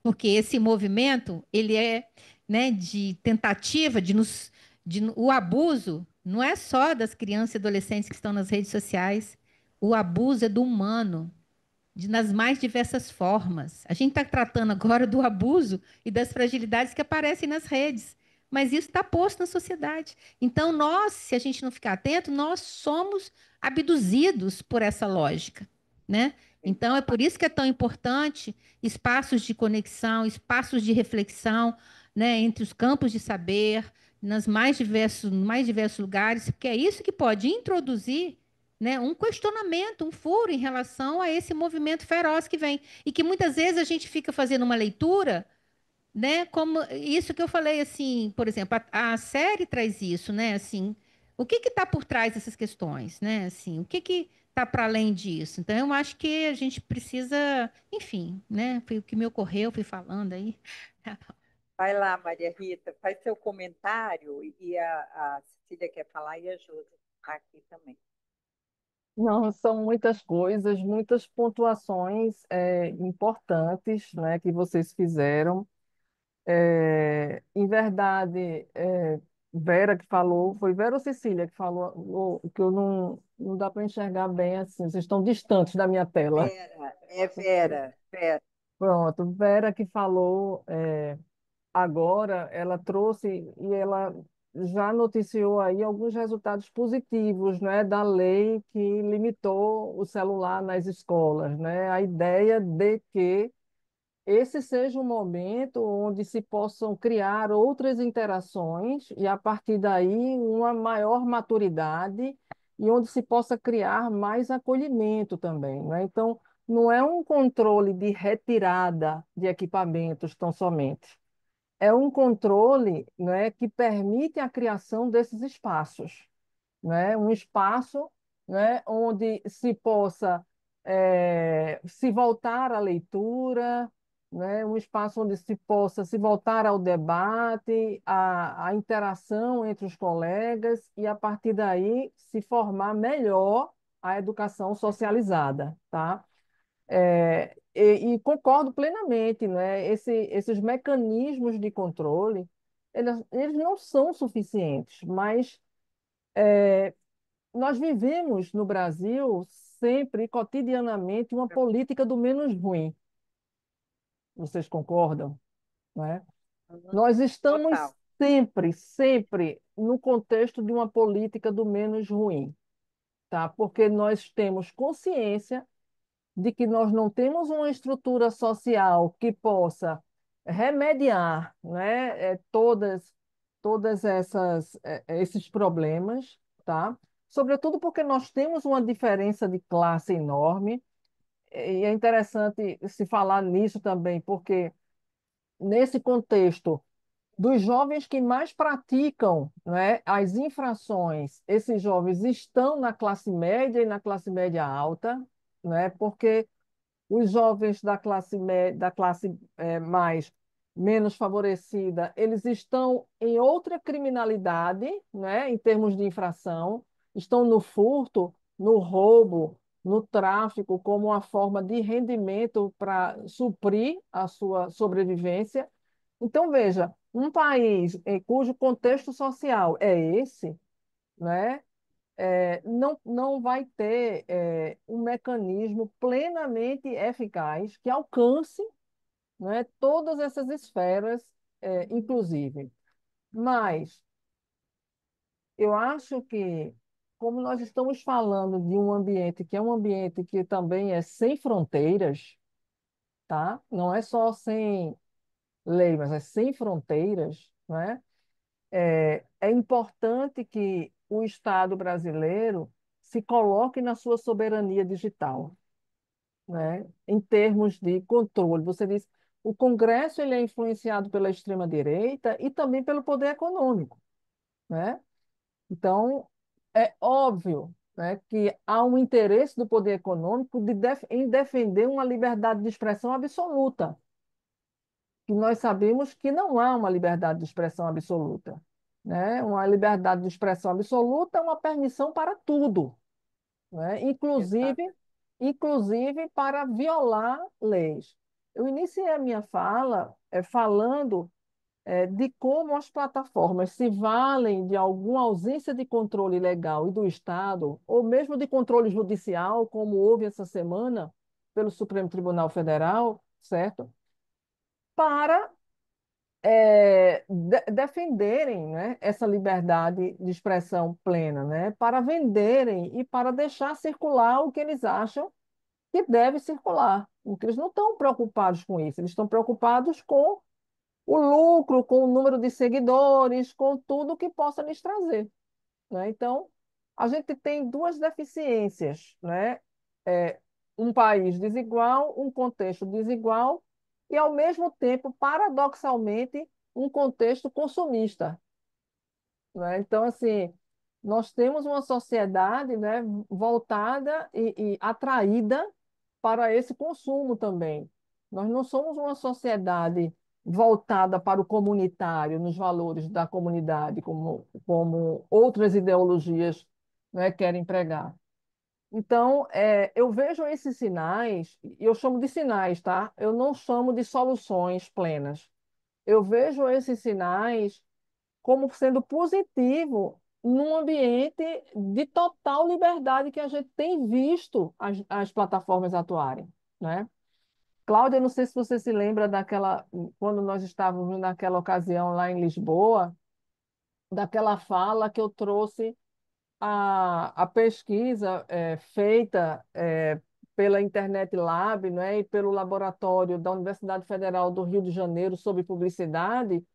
porque esse movimento, ele é, né, de tentativa o abuso não é só das crianças e adolescentes que estão nas redes sociais. O abuso é do humano nas mais diversas formas. A gente está tratando agora do abuso e das fragilidades que aparecem nas redes, mas isso está posto na sociedade. Então, nós, se a gente não ficar atento, nós somos abduzidos por essa lógica, né? Então, é por isso que é tão importante espaços de conexão, espaços de reflexão, né, entre os campos de saber, mais diversos lugares, porque é isso que pode introduzir, né, um questionamento, um furo em relação a esse movimento feroz que vem. E que muitas vezes a gente fica fazendo uma leitura, né, como isso que eu falei, assim, por exemplo, a série traz isso, né, assim, o que está por trás dessas questões, né, assim, o que está para além disso? Então, eu acho que a gente precisa, enfim, né, foi o que me ocorreu, fui falando aí. Vai lá, Maria Rita, faz seu comentário e a Cecília quer falar e a Júlia aqui também. Não, são muitas coisas, muitas pontuações importantes, né, que vocês fizeram. Em verdade, Vera que falou, foi Vera ou Cecília que falou que eu não dá para enxergar bem assim, vocês estão distantes da minha tela. Vera, é Vera, Vera. Pronto, Vera que falou agora, ela trouxe e ela já noticiou aí alguns resultados positivos, né, da lei que limitou o celular nas escolas, né? A ideia de que esse seja um momento onde se possam criar outras interações e, a partir daí, uma maior maturidade e onde se possa criar mais acolhimento também, né? Então, não é um controle de retirada de equipamentos tão somente, é um controle, né, que permite a criação desses espaços, né? Um espaço, né, onde se possa se voltar à leitura, né? Um espaço onde se possa se voltar ao debate, à interação entre os colegas e, a partir daí, se formar melhor a educação socializada, tá? E concordo plenamente, né? Esses mecanismos de controle, eles não são suficientes, mas nós vivemos no Brasil sempre, cotidianamente, uma política do menos ruim. Vocês concordam, né? Uhum. Nós estamos Total. sempre, sempre no contexto de uma política do menos ruim, tá? Porque nós temos consciência de que nós não temos uma estrutura social que possa remediar, né, todas esses problemas, tá? Sobretudo porque nós temos uma diferença de classe enorme, e é interessante se falar nisso também, porque nesse contexto dos jovens que mais praticam, né, as infrações, esses jovens estão na classe média e na classe média alta, né, porque os jovens da classe mais menos favorecida, eles estão em outra criminalidade, né, em termos de infração, estão no furto, no roubo, no tráfico, como uma forma de rendimento para suprir a sua sobrevivência. Então, veja, um país cujo contexto social é esse, né, não vai ter um mecanismo plenamente eficaz que alcance, né, todas essas esferas, inclusive. Mas eu acho que como nós estamos falando de um ambiente que é um ambiente que também é sem fronteiras, tá? Não é só sem lei, mas é sem fronteiras, né? É importante que o Estado brasileiro se coloque na sua soberania digital, né? Em termos de controle. Você diz, o Congresso ele é influenciado pela extrema-direita e também pelo poder econômico, né? Então, é óbvio, né, que há um interesse do poder econômico em defender uma liberdade de expressão absoluta, que nós sabemos que não há uma liberdade de expressão absoluta, né? Uma liberdade de expressão absoluta é uma permissão para tudo, né? Exato. Inclusive para violar leis. Eu iniciei a minha fala falando de como as plataformas se valem de alguma ausência de controle legal e do Estado, ou mesmo de controle judicial, como houve essa semana pelo Supremo Tribunal Federal, certo? Para defenderem, né, essa liberdade de expressão plena, né, para venderem e para deixar circular o que eles acham que deve circular. Porque eles não estão preocupados com isso, eles estão preocupados com o lucro, com o número de seguidores, com tudo que possa lhes trazer, né? Então, a gente tem duas deficiências, né? É, um país desigual, um contexto desigual e, ao mesmo tempo, paradoxalmente, um contexto consumista, né? Então, assim, nós temos uma sociedade, né, voltada e atraída para esse consumo também. Nós não somos uma sociedade voltada para o comunitário, nos valores da comunidade, como outras ideologias, né, querem pregar. Então, eu vejo esses sinais, e eu chamo de sinais, tá? Eu não chamo de soluções plenas. Eu vejo esses sinais como sendo positivo num ambiente de total liberdade que a gente tem visto as plataformas atuarem, né? Cláudia, não sei se você se lembra quando nós estávamos naquela ocasião lá em Lisboa, daquela fala que eu trouxe a pesquisa feita pela Internet Lab, né, e pelo laboratório da Universidade Federal do Rio de Janeiro sobre publicidade,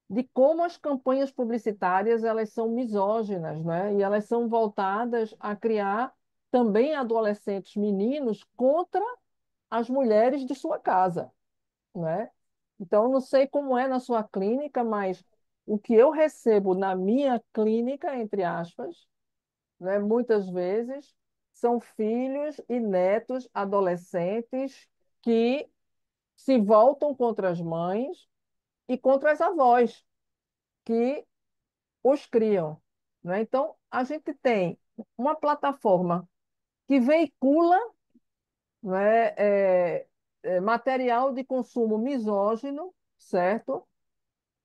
de como as campanhas publicitárias elas são misóginas, né? E elas são voltadas a criar também adolescentes meninos contra as mulheres de sua casa, né? Então, não sei como é na sua clínica, mas o que eu recebo na minha clínica, entre aspas, né, muitas vezes, são filhos e netos adolescentes que se voltam contra as mães e contra as avós, que os criam, né? Então, a gente tem uma plataforma que veicula, né, material de consumo misógino, certo?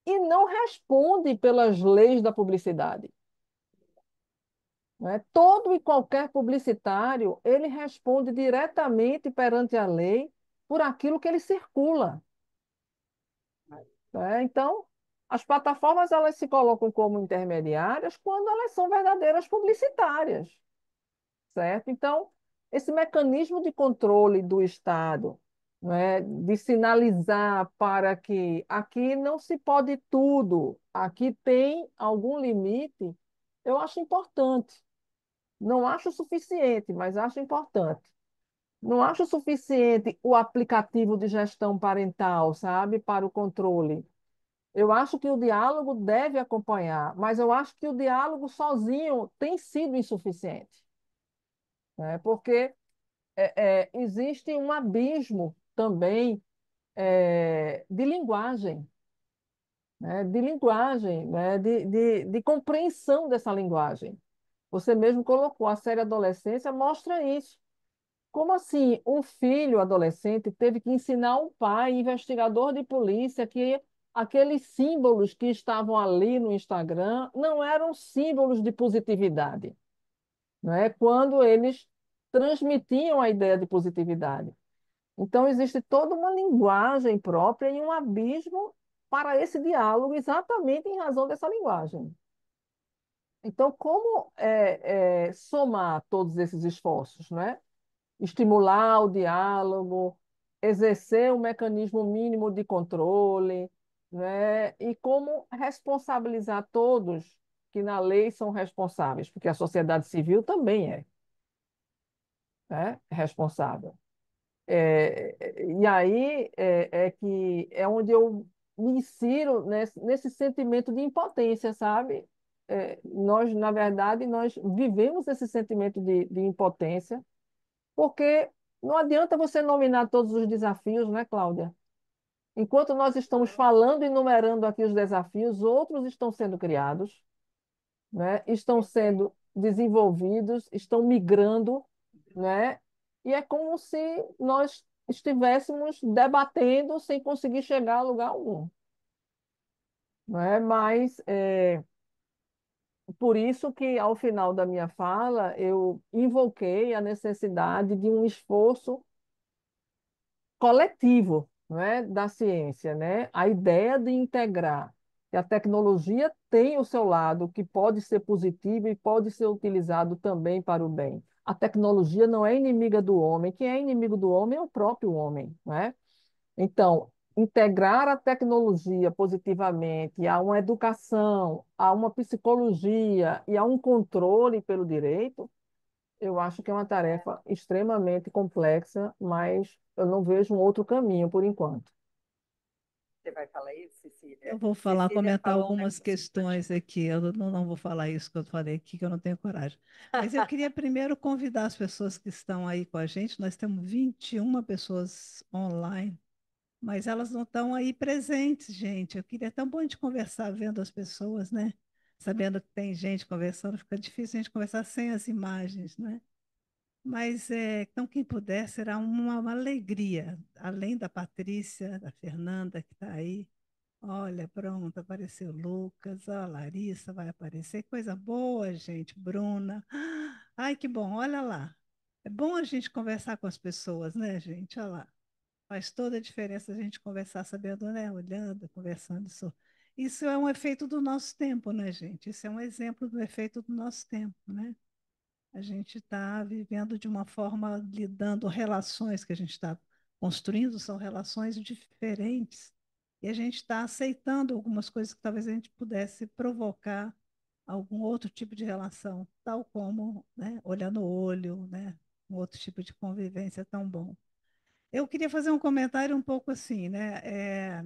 E não responde pelas leis da publicidade, né? Todo e qualquer publicitário, ele responde diretamente perante a lei por aquilo que ele circula, né? Então, as plataformas elas se colocam como intermediárias quando elas são verdadeiras publicitárias, certo? Então, esse mecanismo de controle do Estado, né, de sinalizar para que aqui não se pode tudo, aqui tem algum limite, eu acho importante. Não acho suficiente, mas acho importante. Não acho suficiente o aplicativo de gestão parental, sabe, para o controle. Eu acho que o diálogo deve acompanhar, mas eu acho que o diálogo sozinho tem sido insuficiente, né? Porque existe um abismo também de linguagem, né? De linguagem, né? De compreensão dessa linguagem. Você mesmo colocou, a série Adolescência mostra isso. Como assim um filho adolescente teve que ensinar um pai, investigador de polícia, que aqueles símbolos que estavam ali no Instagram não eram símbolos de positividade, não é? Quando eles transmitiam a ideia de positividade. Então, existe toda uma linguagem própria e um abismo para esse diálogo, exatamente em razão dessa linguagem. Então, como somar todos esses esforços, né? Estimular o diálogo, exercer um mecanismo mínimo de controle, né? E como responsabilizar todos que na lei são responsáveis, porque a sociedade civil também é, né, responsável. E aí é que é onde eu me insiro nesse sentimento de impotência, sabe? Nós, na verdade, nós vivemos esse sentimento de impotência, porque não adianta você nominar todos os desafios, né, Cláudia? Enquanto nós estamos falando e enumerando aqui os desafios, outros estão sendo criados, né? Estão sendo desenvolvidos, estão migrando, né? E é como se nós estivéssemos debatendo sem conseguir chegar a lugar algum, não é? Mas por isso que, ao final da minha fala, eu invoquei a necessidade de um esforço coletivo, não é, da ciência, né? A ideia de integrar que a tecnologia tem o seu lado que pode ser positivo e pode ser utilizado também para o bem. A tecnologia não é inimiga do homem, quem é inimigo do homem é o próprio homem, não é? Então, integrar a tecnologia positivamente a uma educação, a uma psicologia e a um controle pelo direito, eu acho que é uma tarefa extremamente complexa, mas eu não vejo um outro caminho por enquanto. Você vai falar isso, Eu Cecília? vou falar, Cecília comentar falou um algumas negócio questões aqui. Eu não vou falar isso que eu falei aqui, que eu não tenho coragem. Mas eu queria primeiro convidar as pessoas que estão aí com a gente. Nós temos 21 pessoas online, mas elas não estão aí presentes, gente. Eu queria tão bom de conversar vendo as pessoas, né? Sabendo que tem gente conversando, fica difícil a gente conversar sem as imagens, né? Mas então quem puder será uma alegria, além da Patrícia, da Fernanda que está aí. Olha, pronto, apareceu Lucas, a Larissa vai aparecer. Coisa boa, gente. Bruna. Ai, que bom, olha lá. É bom a gente conversar com as pessoas, né, gente? Olha lá. Faz toda a diferença a gente conversar sabendo, né? Olhando, conversando. Isso é um efeito do nosso tempo, né, gente? Isso é um exemplo do efeito do nosso tempo, né? A gente está vivendo de uma forma, lidando relações que a gente está construindo, são relações diferentes. E a gente está aceitando algumas coisas que talvez a gente pudesse provocar algum outro tipo de relação, tal como, né, olhar no olho, né, um outro tipo de convivência tão bom. Eu queria fazer um comentário um pouco assim, né?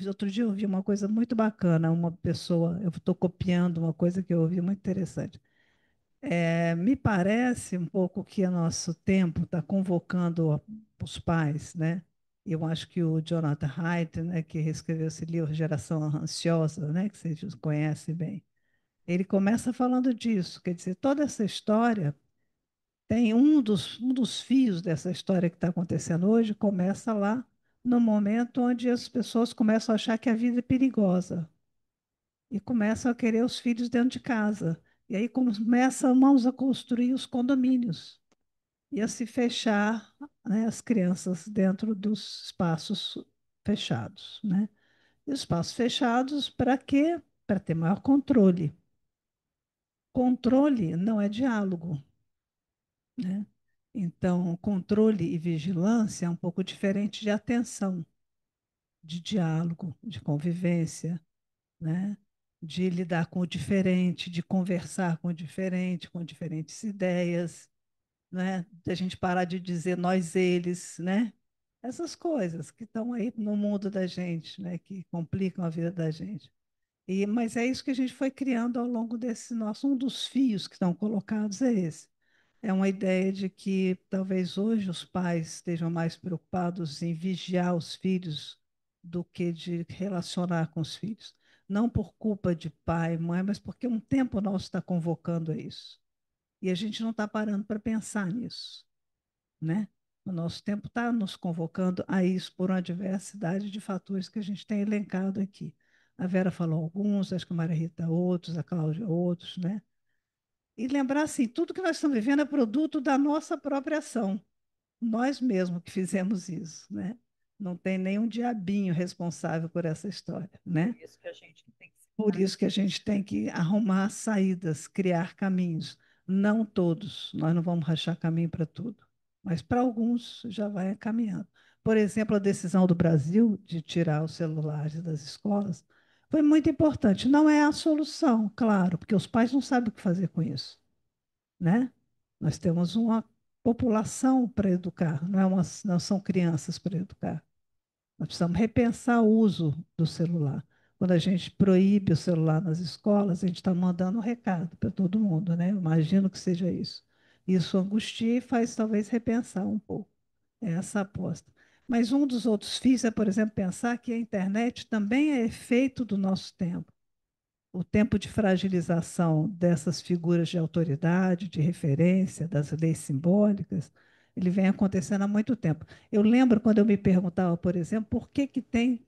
Outro dia eu ouvi uma coisa muito bacana, uma pessoa, eu estou copiando uma coisa que eu ouvi muito interessante. Me parece um pouco que o nosso tempo está convocando os pais, né? Eu acho que o Jonathan Haidt, né, que escreveu esse livro Geração Ansiosa, né, que vocês conhecem bem, ele começa falando disso, quer dizer, toda essa história tem um dos fios dessa história que está acontecendo hoje, começa lá no momento onde as pessoas começam a achar que a vida é perigosa e começam a querer os filhos dentro de casa. E aí começam a construir os condomínios e a se fechar, né, as crianças dentro dos espaços fechados, né? E os espaços fechados para quê? Para ter maior controle. Controle não é diálogo, né? Então, controle e vigilância é um pouco diferente de atenção, de diálogo, de convivência, né? De lidar com o diferente, de conversar com o diferente, com diferentes ideias, né? De a gente parar de dizer nós, eles, né? Essas coisas que estão aí no mundo da gente, né? Que complicam a vida da gente. Mas é isso que a gente foi criando ao longo desse nosso. Um dos fios que estão colocados é esse. É uma ideia de que talvez hoje os pais estejam mais preocupados em vigiar os filhos do que de relacionar com os filhos. Não por culpa de pai, mãe, mas porque um tempo nosso está convocando a isso. E a gente não está parando para pensar nisso, né? O nosso tempo está nos convocando a isso por uma diversidade de fatores que a gente tem elencado aqui. A Vera falou alguns, acho que a Maria Rita outros, a Cláudia outros, né? E lembrar assim, tudo que nós estamos vivendo é produto da nossa própria ação. Nós mesmos que fizemos isso, né? Não tem nenhum diabinho responsável por essa história, por né? isso que a gente tem que se Por isso que a gente tem que arrumar saídas, criar caminhos. Não todos, nós não vamos rachar caminho para tudo, mas para alguns já vai caminhando. Por exemplo, a decisão do Brasil de tirar os celulares das escolas foi muito importante. Não é a solução, claro, porque os pais não sabem o que fazer com isso, né? Nós temos uma população para educar, não são crianças para educar. Nós precisamos repensar o uso do celular. Quando a gente proíbe o celular nas escolas, a gente está mandando um recado para todo mundo, né? Eu imagino que seja isso. Isso angustia e faz talvez repensar um pouco essa aposta. Mas um dos outros fins é, por exemplo, pensar que a internet também é efeito do nosso tempo. O tempo de fragilização dessas figuras de autoridade, de referência, das leis simbólicas, ele vem acontecendo há muito tempo. Eu lembro quando eu me perguntava, por exemplo, por que que tem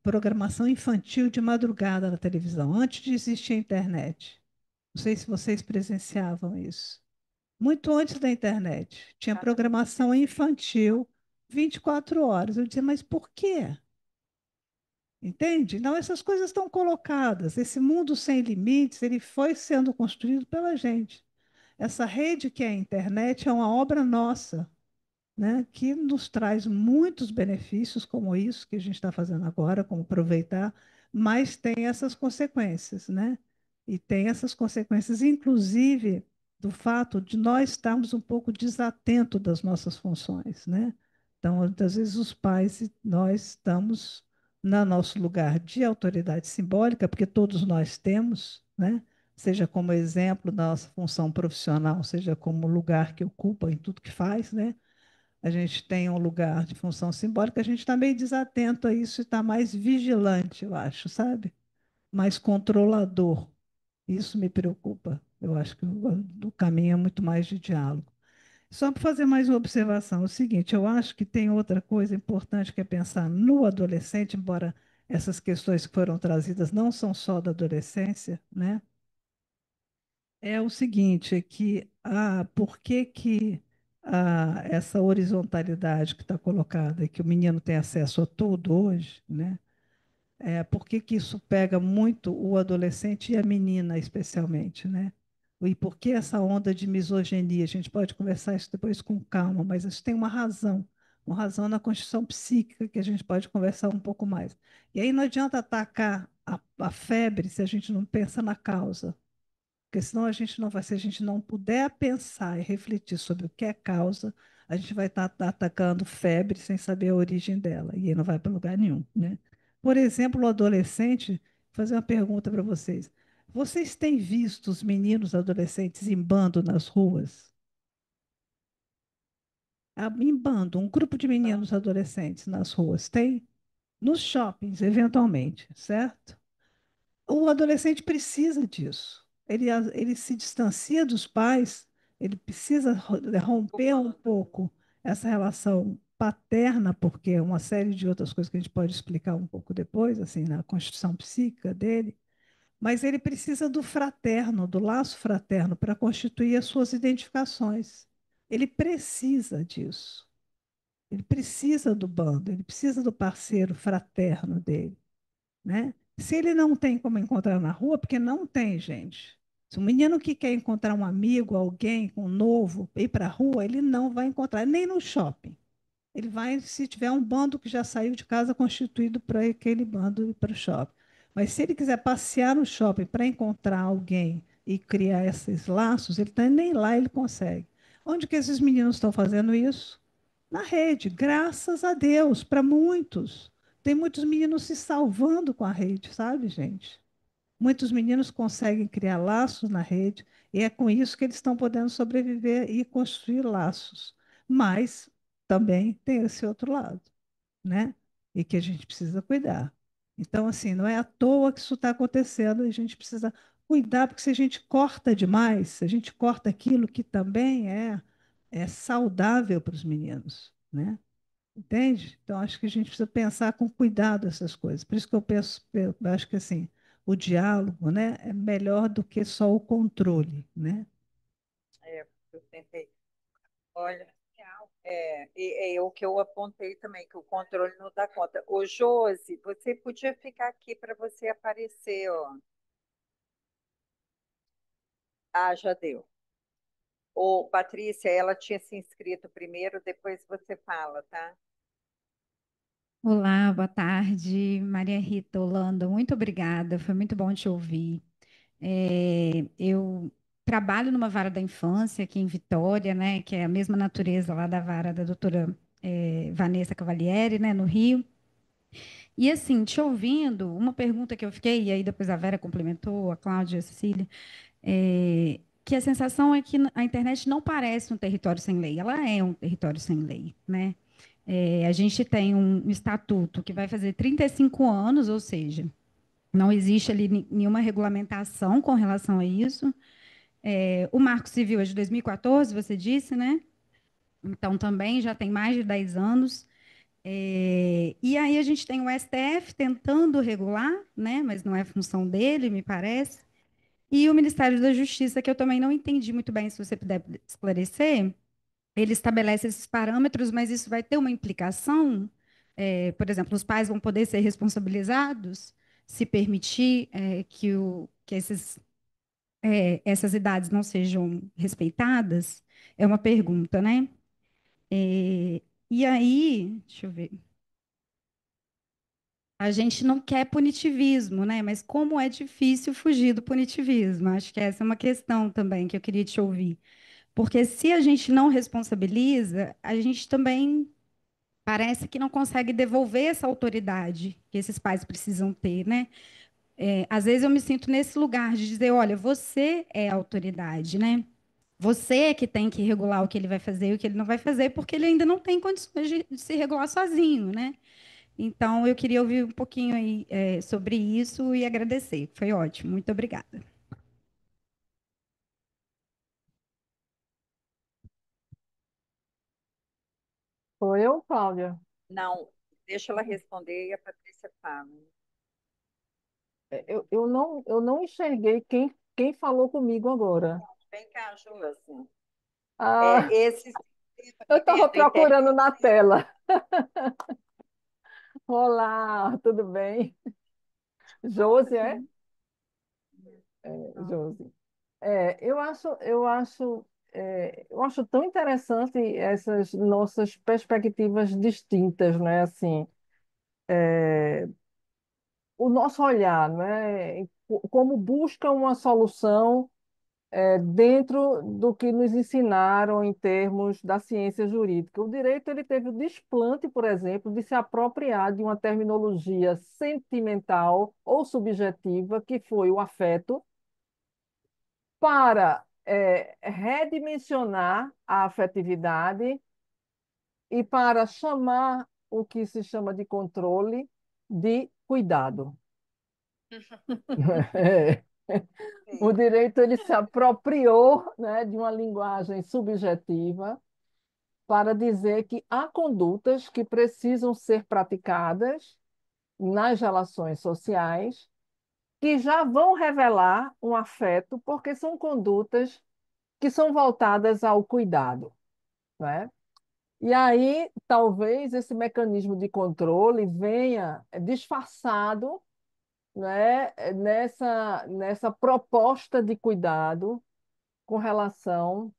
programação infantil de madrugada na televisão, antes de existir a internet. Não sei se vocês presenciavam isso. Muito antes da internet, tinha programação infantil 24 horas. Eu dizia, mas por quê? Entende? Então, essas coisas estão colocadas. Esse mundo sem limites, ele foi sendo construído pela gente. Essa rede que é a internet é uma obra nossa, né, que nos traz muitos benefícios, como isso que a gente está fazendo agora, como aproveitar, mas tem essas consequências, né? E tem essas consequências, inclusive, do fato de nós estarmos um pouco desatentos das nossas funções, né? Então, muitas vezes os pais e nós estamos no nosso lugar de autoridade simbólica, porque todos nós temos, né? Seja como exemplo da nossa função profissional, seja como lugar que ocupa em tudo que faz, né? A gente tem um lugar de função simbólica, a gente está meio desatento a isso e está mais vigilante, eu acho, sabe? Mais controlador. Isso me preocupa. Eu acho que o caminho é muito mais de diálogo. Só para fazer mais uma observação, é o seguinte, eu acho que tem outra coisa importante que é pensar no adolescente, embora essas questões que foram trazidas não são só da adolescência, né? É o seguinte, é que por que que essa horizontalidade que está colocada, que o menino tem acesso a tudo hoje, né? Por que que isso pega muito o adolescente e a menina, especialmente, né? E por que essa onda de misoginia? A gente pode conversar isso depois com calma, mas isso tem uma razão na constituição psíquica que a gente pode conversar um pouco mais. E aí não adianta atacar a febre se a gente não pensa na causa. Porque senão a gente não vai, se a gente não puder pensar e refletir sobre o que é causa, a gente vai estar atacando febre sem saber a origem dela, e aí não vai para lugar nenhum, né? Por exemplo, o adolescente, vou fazer uma pergunta para vocês. Vocês têm visto os meninos adolescentes em bando nas ruas? Em bando, um grupo de meninos adolescentes nas ruas, tem? Nos shoppings, eventualmente, certo? O adolescente precisa disso. Ele se distancia dos pais, ele precisa romper um pouco essa relação paterna, porque é uma série de outras coisas que a gente pode explicar um pouco depois, assim, na constituição psíquica dele, mas ele precisa do fraterno, do laço fraterno, para constituir as suas identificações. Ele precisa disso. Ele precisa do bando, ele precisa do parceiro fraterno dele, né? Se ele não tem como encontrar na rua, porque não tem, gente. Se o menino que quer encontrar um amigo, alguém, um novo, ir para a rua, ele não vai encontrar, nem no shopping. Ele vai se tiver um bando que já saiu de casa constituído para aquele bando ir para o shopping. Mas se ele quiser passear no shopping para encontrar alguém e criar esses laços, ele tá, nem lá ele consegue. Onde que esses meninos estão fazendo isso? Na rede, graças a Deus, para muitos. Tem muitos meninos se salvando com a rede, sabe, gente? Muitos meninos conseguem criar laços na rede e é com isso que eles estão podendo sobreviver e construir laços. Mas também tem esse outro lado, né? E que a gente precisa cuidar. Então, assim, não é à toa que isso está acontecendo, a gente precisa cuidar, porque se a gente corta demais, se a gente corta aquilo que também é saudável para os meninos, né? Entende? Então, acho que a gente precisa pensar com cuidado essas coisas. Por isso que eu acho que assim, o diálogo, né, é melhor do que só o controle, né? Eu tentei. Olha, é o que eu apontei também, que o controle não dá conta. Ô, Josi, você podia ficar aqui para você aparecer, ó. Ah, já deu. Ô, Patrícia, ela tinha se inscrito primeiro, depois você fala, tá? Olá, boa tarde, Maria Rita Holanda, muito obrigada, foi muito bom te ouvir. Eu trabalho numa vara da infância aqui em Vitória, né, que é a mesma natureza lá da vara da doutora Vanessa Cavalieri, né, no Rio. E assim, te ouvindo, uma pergunta que eu fiquei, e aí depois a Vera complementou, a Cláudia, a Cecília, que a sensação é que a internet não parece um território sem lei, ela é um território sem lei, né? A gente tem um estatuto que vai fazer 35 anos, ou seja, não existe ali nenhuma regulamentação com relação a isso. O Marco Civil é de 2014, você disse, né? Então também já tem mais de 10 anos. E aí a gente tem o STF tentando regular, né? Mas não é função dele, me parece. E o Ministério da Justiça, que eu também não entendi muito bem, se você puder esclarecer, ele estabelece esses parâmetros, mas isso vai ter uma implicação. Por exemplo, os pais vão poder ser responsabilizados se permitir que essas idades não sejam respeitadas? É uma pergunta, né? E aí, deixa eu ver. A gente não quer punitivismo, né? Mas como é difícil fugir do punitivismo? Acho que essa é uma questão também que eu queria te ouvir. Porque se a gente não responsabiliza, a gente também parece que não consegue devolver essa autoridade que esses pais precisam ter, né? Às vezes eu me sinto nesse lugar de dizer, olha, você é a autoridade, né? Você é que tem que regular o que ele vai fazer e o que ele não vai fazer, porque ele ainda não tem condições de se regular sozinho, né? Então, eu queria ouvir um pouquinho aí, sobre isso e agradecer. Foi ótimo. Muito obrigada. Sou eu, Cláudia? Não, deixa ela responder e a Patrícia fala. Eu não enxerguei quem falou comigo agora. Vem cá, Josi. Ah, Esse sistema eu aqui estava mesmo do internet. procurando na tela. Olá, tudo bem? Josi, é? Josi. Eu acho tão interessante essas nossas perspectivas distintas, né? Assim, o nosso olhar, né? Como busca uma solução dentro do que nos ensinaram em termos da ciência jurídica. O direito ele teve o desplante, por exemplo, de se apropriar de uma terminologia sentimental ou subjetiva, que foi o afeto, para redimensionar a afetividade e para chamar o que se chama de controle de cuidado. O Sim. direito ele se apropriou, né, de uma linguagem subjetiva para dizer que há condutas que precisam ser praticadas nas relações sociais que já vão revelar um afeto, porque são condutas que são voltadas ao cuidado, né? E aí, talvez esse mecanismo de controle venha disfarçado, né, nessa proposta de cuidado com relação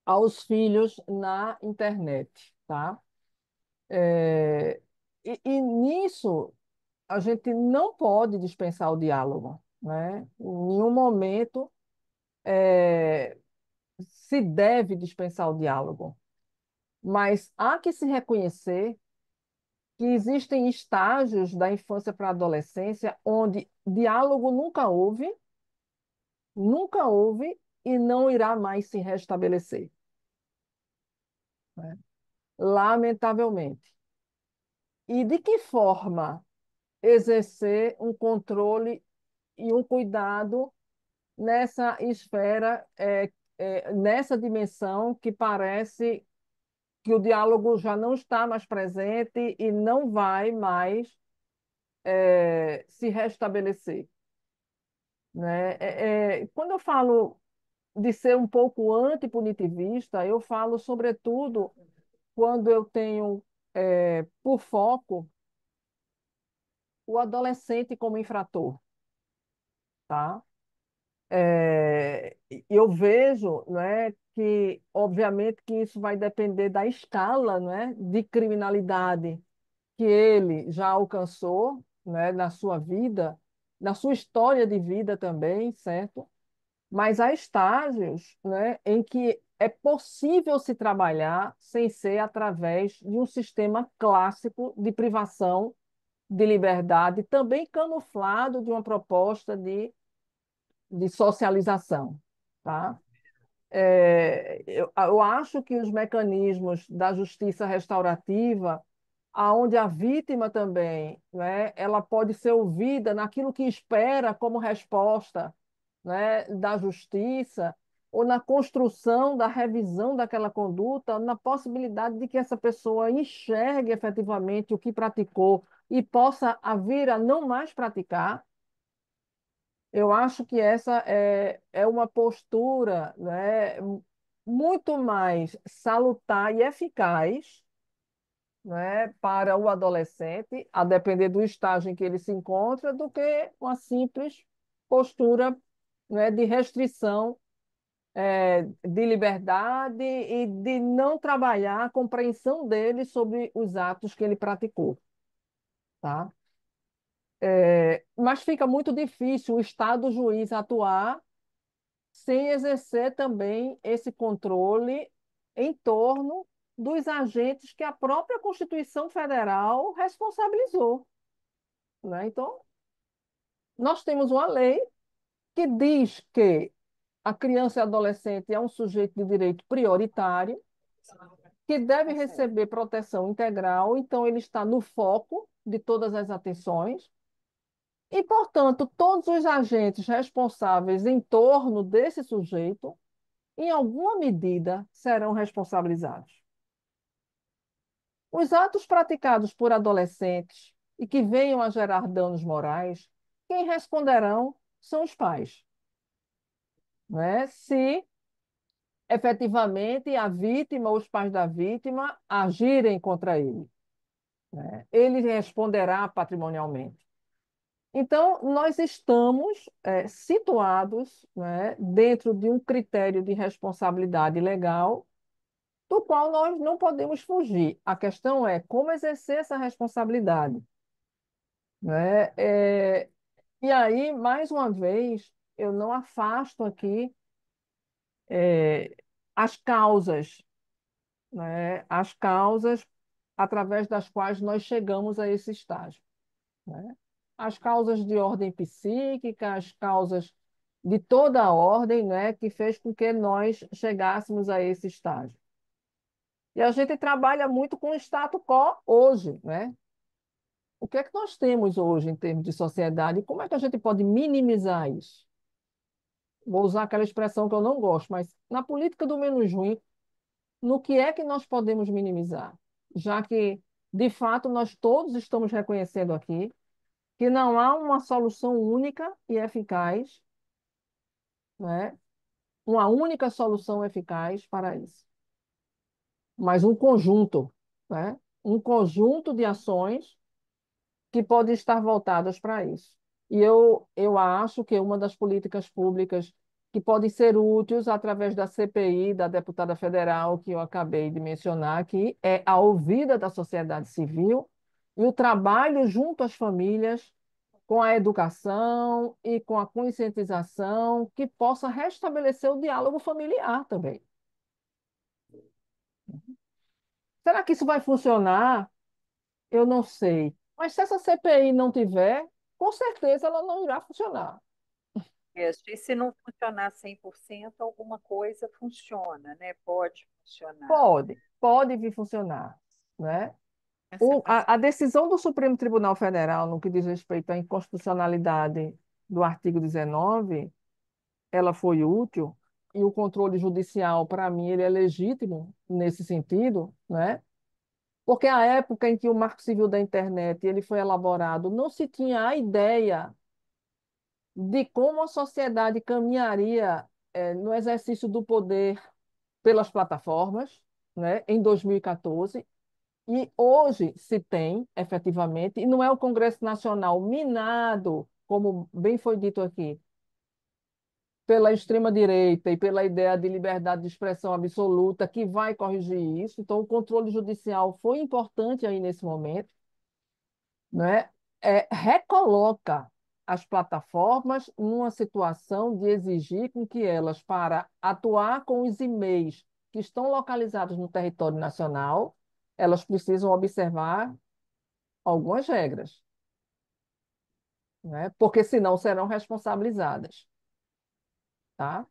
aos filhos na internet, tá? E nisso, a gente não pode dispensar o diálogo, né? Em nenhum momento se deve dispensar o diálogo, mas há que se reconhecer que existem estágios da infância para a adolescência onde diálogo nunca houve e não irá mais se restabelecer, né? Lamentavelmente. E de que forma exercer um controle e um cuidado nessa esfera, nessa dimensão que parece que o diálogo já não está mais presente e não vai mais se restabelecer, né? Quando eu falo de ser um pouco antipunitivista, eu falo, sobretudo, quando eu tenho por foco o adolescente como infrator, tá? Eu vejo, né, que, obviamente, que isso vai depender da escala, né, de criminalidade que ele já alcançou, né, na sua vida, na sua história de vida também, certo? Mas há estágios, né, em que é possível se trabalhar sem ser através de um sistema clássico de privação de liberdade, também camuflado de uma proposta de socialização, tá? Eu acho que os mecanismos da justiça restaurativa, aonde a vítima também, né, ela pode ser ouvida naquilo que espera como resposta, né, da justiça, ou na construção da revisão daquela conduta, na possibilidade de que essa pessoa enxergue efetivamente o que praticou e possa vir a não mais praticar. Eu acho que essa é uma postura, né, muito mais salutar e eficaz, né, para o adolescente, a depender do estágio em que ele se encontra, do que uma simples postura, né, de restrição, de liberdade e de não trabalhar a compreensão dele sobre os atos que ele praticou, tá? Mas fica muito difícil o Estado juiz atuar sem exercer também esse controle em torno dos agentes que a própria Constituição Federal responsabilizou, né? Então, nós temos uma lei que diz que a criança e adolescente é um sujeito de direito prioritário, que deve Tá certo. receber proteção integral, então ele está no foco de todas as atenções. E, portanto, todos os agentes responsáveis em torno desse sujeito em alguma medida, serão responsabilizados. Os atos praticados por adolescentes e que venham a gerar danos morais, quem responderão são os pais, né? Se efetivamente a vítima ou os pais da vítima agirem contra ele, né? Ele responderá patrimonialmente. Então, nós estamos situados, né, dentro de um critério de responsabilidade legal do qual nós não podemos fugir. A questão é como exercer essa responsabilidade, né? E aí, mais uma vez, eu não afasto aqui as causas, né? As causas através das quais nós chegamos a esse estágio, né? As causas de ordem psíquica, as causas de toda a ordem, né, que fez com que nós chegássemos a esse estágio. E a gente trabalha muito com o status quo hoje, né? O que é que nós temos hoje em termos de sociedade e como é que a gente pode minimizar isso? Vou usar aquela expressão que eu não gosto, mas na política do menos ruim, no que é que nós podemos minimizar? Já que, de fato, nós todos estamos reconhecendo aqui que não há uma solução única e eficaz, né? Uma única solução eficaz para isso, mas um conjunto, né? Um conjunto de ações que podem estar voltadas para isso. E eu acho que uma das políticas públicas que podem ser úteis através da CPI, da deputada federal, que eu acabei de mencionar aqui, é a ouvida da sociedade civil e o trabalho junto às famílias com a educação e com a conscientização que possa restabelecer o diálogo familiar também. Será que isso vai funcionar? Eu não sei. Mas se essa CPI não tiver, com certeza ela não irá funcionar. Isso. E se não funcionar 100%, alguma coisa funciona, né? Pode funcionar. Pode vir funcionar, né? Essa é a A decisão do Supremo Tribunal Federal no que diz respeito à inconstitucionalidade do artigo 19, ela foi útil, e o controle judicial, para mim, ele é legítimo nesse sentido, né? Porque a época em que o Marco Civil da Internet ele foi elaborado, não se tinha a ideia de como a sociedade caminharia no exercício do poder pelas plataformas, né, em 2014, e hoje se tem, efetivamente, e não é o Congresso Nacional minado, como bem foi dito aqui, pela extrema-direita e pela ideia de liberdade de expressão absoluta que vai corrigir isso. Então, o controle judicial foi importante aí nesse momento, né? Recoloca as plataformas numa situação de exigir com que elas, para atuar com os e-mails que estão localizados no território nacional, elas precisam observar algumas regras, né? Porque senão serão responsabilizadas, tá?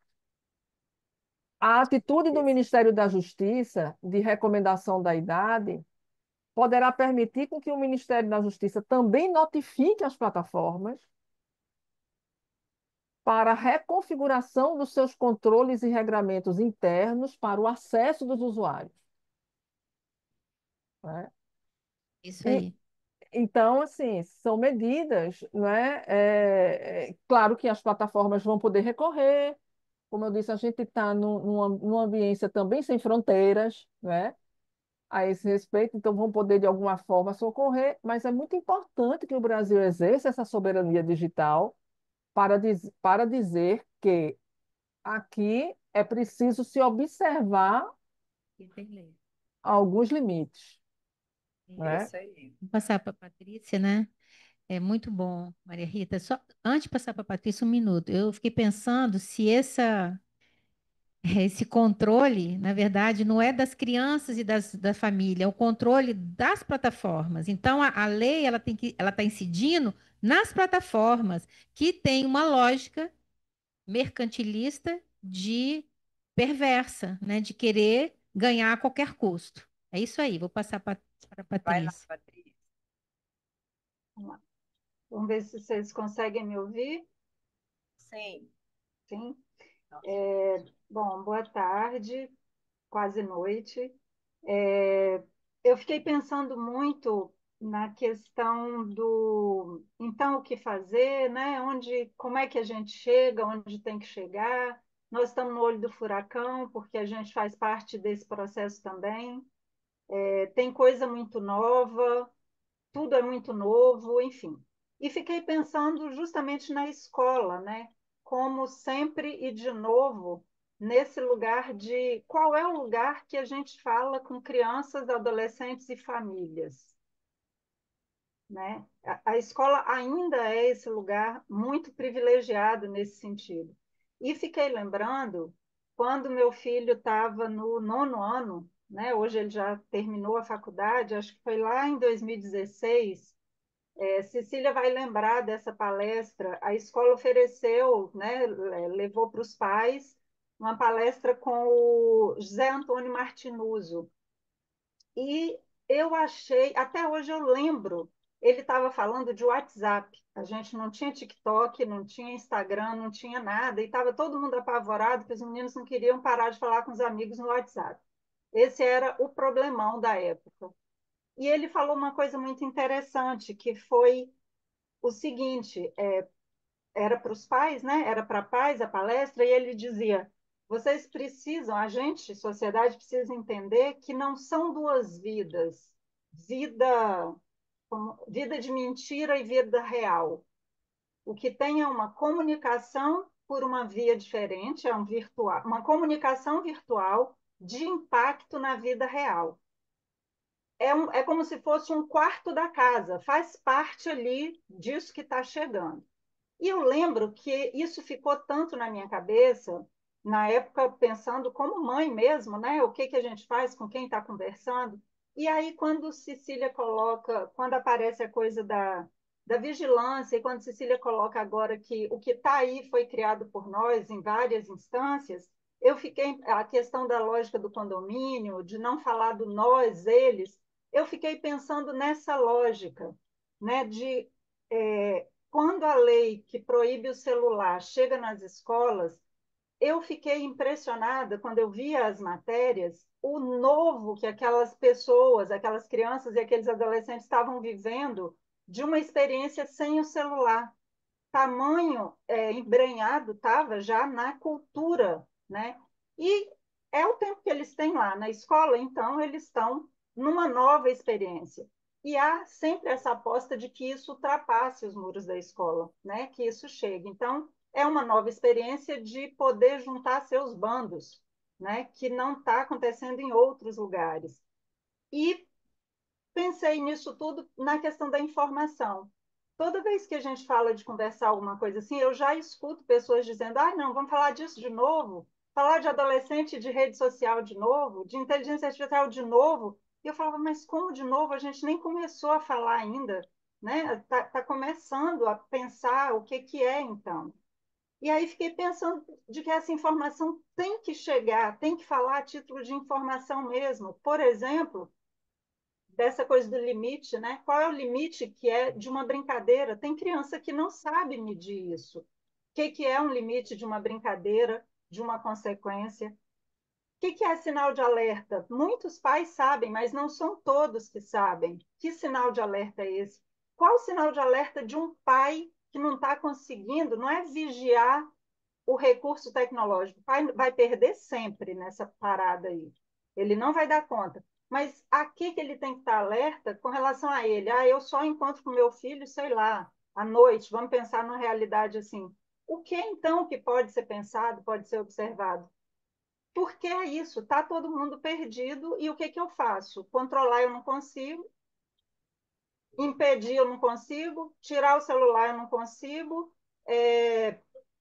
A atitude do Ministério da Justiça de recomendação da idade poderá permitir com que o Ministério da Justiça também notifique as plataformas para a reconfiguração dos seus controles e regramentos internos para o acesso dos usuários, né? Isso E, aí. então, assim, são medidas, né? Claro que as plataformas vão poder recorrer, como eu disse, a gente está numa ambiência também sem fronteiras, né? A esse respeito, então vão poder de alguma forma socorrer, mas é muito importante que o Brasil exerça essa soberania digital para dizer que aqui é preciso se observar E tem lei. alguns limites, É né? isso aí. Vou passar para a Patrícia, né? É muito bom, Maria Rita. Só antes de passar para a Patrícia, um minuto. Eu fiquei pensando se esse controle, na verdade, não é das crianças e da família, é o controle das plataformas. Então, a lei ela está incidindo nas plataformas, que tem uma lógica mercantilista de perversa, né? De querer ganhar a qualquer custo. É isso aí, vou passar para a Vai lá, Patrícia. Patrícia. Vamos lá. Vamos ver se vocês conseguem me ouvir. Sim. Sim? Bom, boa tarde, quase noite. É, eu fiquei pensando muito na questão do então o que fazer, né? Como é que a gente chega, onde tem que chegar. Nós estamos no olho do furacão, porque a gente faz parte desse processo também. Tem coisa muito nova, tudo é muito novo, enfim. E fiquei pensando justamente na escola, né? Como sempre e de novo, nesse lugar de qual é o lugar que a gente fala com crianças, adolescentes e famílias, né? A escola ainda é esse lugar muito privilegiado nesse sentido. E fiquei lembrando, quando meu filho estava no nono ano, né? Hoje ele já terminou a faculdade, acho que foi lá em 2016. Cecília vai lembrar dessa palestra. A escola ofereceu, né, levou para os pais uma palestra com o José Antônio Martinuzzo. E eu achei, até hoje eu lembro, ele estava falando de WhatsApp. A gente não tinha TikTok, não tinha Instagram, não tinha nada, e estava todo mundo apavorado que os meninos não queriam parar de falar com os amigos no WhatsApp. Esse era o problemão da época. E ele falou uma coisa muito interessante, que foi o seguinte, era para os pais, né? Era para pais a palestra, e ele dizia: vocês precisam, a gente, sociedade, precisa entender que não são duas vidas, vida, vida de mentira e vida real. O que tem é uma comunicação por uma via diferente, é uma comunicação virtual de impacto na vida real. É como se fosse um quarto da casa, faz parte ali disso que está chegando. E eu lembro que isso ficou tanto na minha cabeça, na época, pensando como mãe mesmo, né? O que que a gente faz com quem está conversando. E aí, quando Cecília coloca, quando aparece a coisa da vigilância, e quando Cecília coloca agora que o que está aí foi criado por nós em várias instâncias, eu fiquei, a questão da lógica do condomínio, de não falar do nós, eles, eu fiquei pensando nessa lógica, né? Quando a lei que proíbe o celular chega nas escolas, eu fiquei impressionada quando eu via as matérias, o novo que aquelas pessoas, aquelas crianças e aqueles adolescentes estavam vivendo de uma experiência sem o celular. Tamanho embrenhado estava já na cultura, né? E é o tempo que eles têm lá na escola, então eles estão numa nova experiência. E há sempre essa aposta de que isso ultrapasse os muros da escola, né? Que isso chegue. Então, é uma nova experiência de poder juntar seus bandos, né? Que não está acontecendo em outros lugares. E pensei nisso tudo na questão da informação. Toda vez que a gente fala de conversar alguma coisa assim, eu já escuto pessoas dizendo: ah, não, vamos falar disso de novo? Falar de adolescente, de rede social de novo? De inteligência artificial de novo? E eu falava: mas como de novo? A gente nem começou a falar ainda, né? Tá começando a pensar o que é então. E aí fiquei pensando de que essa informação tem que chegar, tem que falar a título de informação mesmo. Por exemplo, dessa coisa do limite, né? Qual é o limite que é de uma brincadeira? Tem criança que não sabe medir isso. O que é um limite de uma brincadeira, de uma consequência? O que é sinal de alerta? Muitos pais sabem, mas não são todos que sabem. Que sinal de alerta é esse? Qual o sinal de alerta de um pai que não está conseguindo, não é vigiar o recurso tecnológico? O pai vai perder sempre nessa parada aí. Ele não vai dar conta. Mas aqui que ele tem que estar alerta com relação a ele. Ah, eu só encontro com meu filho, sei lá, à noite. Vamos pensar numa realidade assim. O que então que pode ser pensado, pode ser observado? Porque é isso, está todo mundo perdido e o que eu faço? Controlar eu não consigo, impedir eu não consigo, tirar o celular eu não consigo,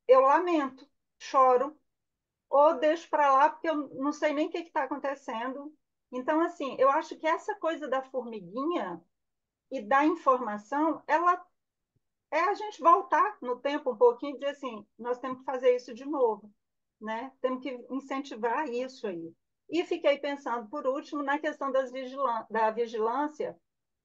eu lamento, choro, ou deixo para lá porque eu não sei nem o que está acontecendo. Então, assim, eu acho que essa coisa da formiguinha e da informação, ela é a gente voltar no tempo um pouquinho e dizer assim, nós temos que fazer isso de novo, né? Temos que incentivar isso aí. E fiquei pensando, por último, na questão da vigilância,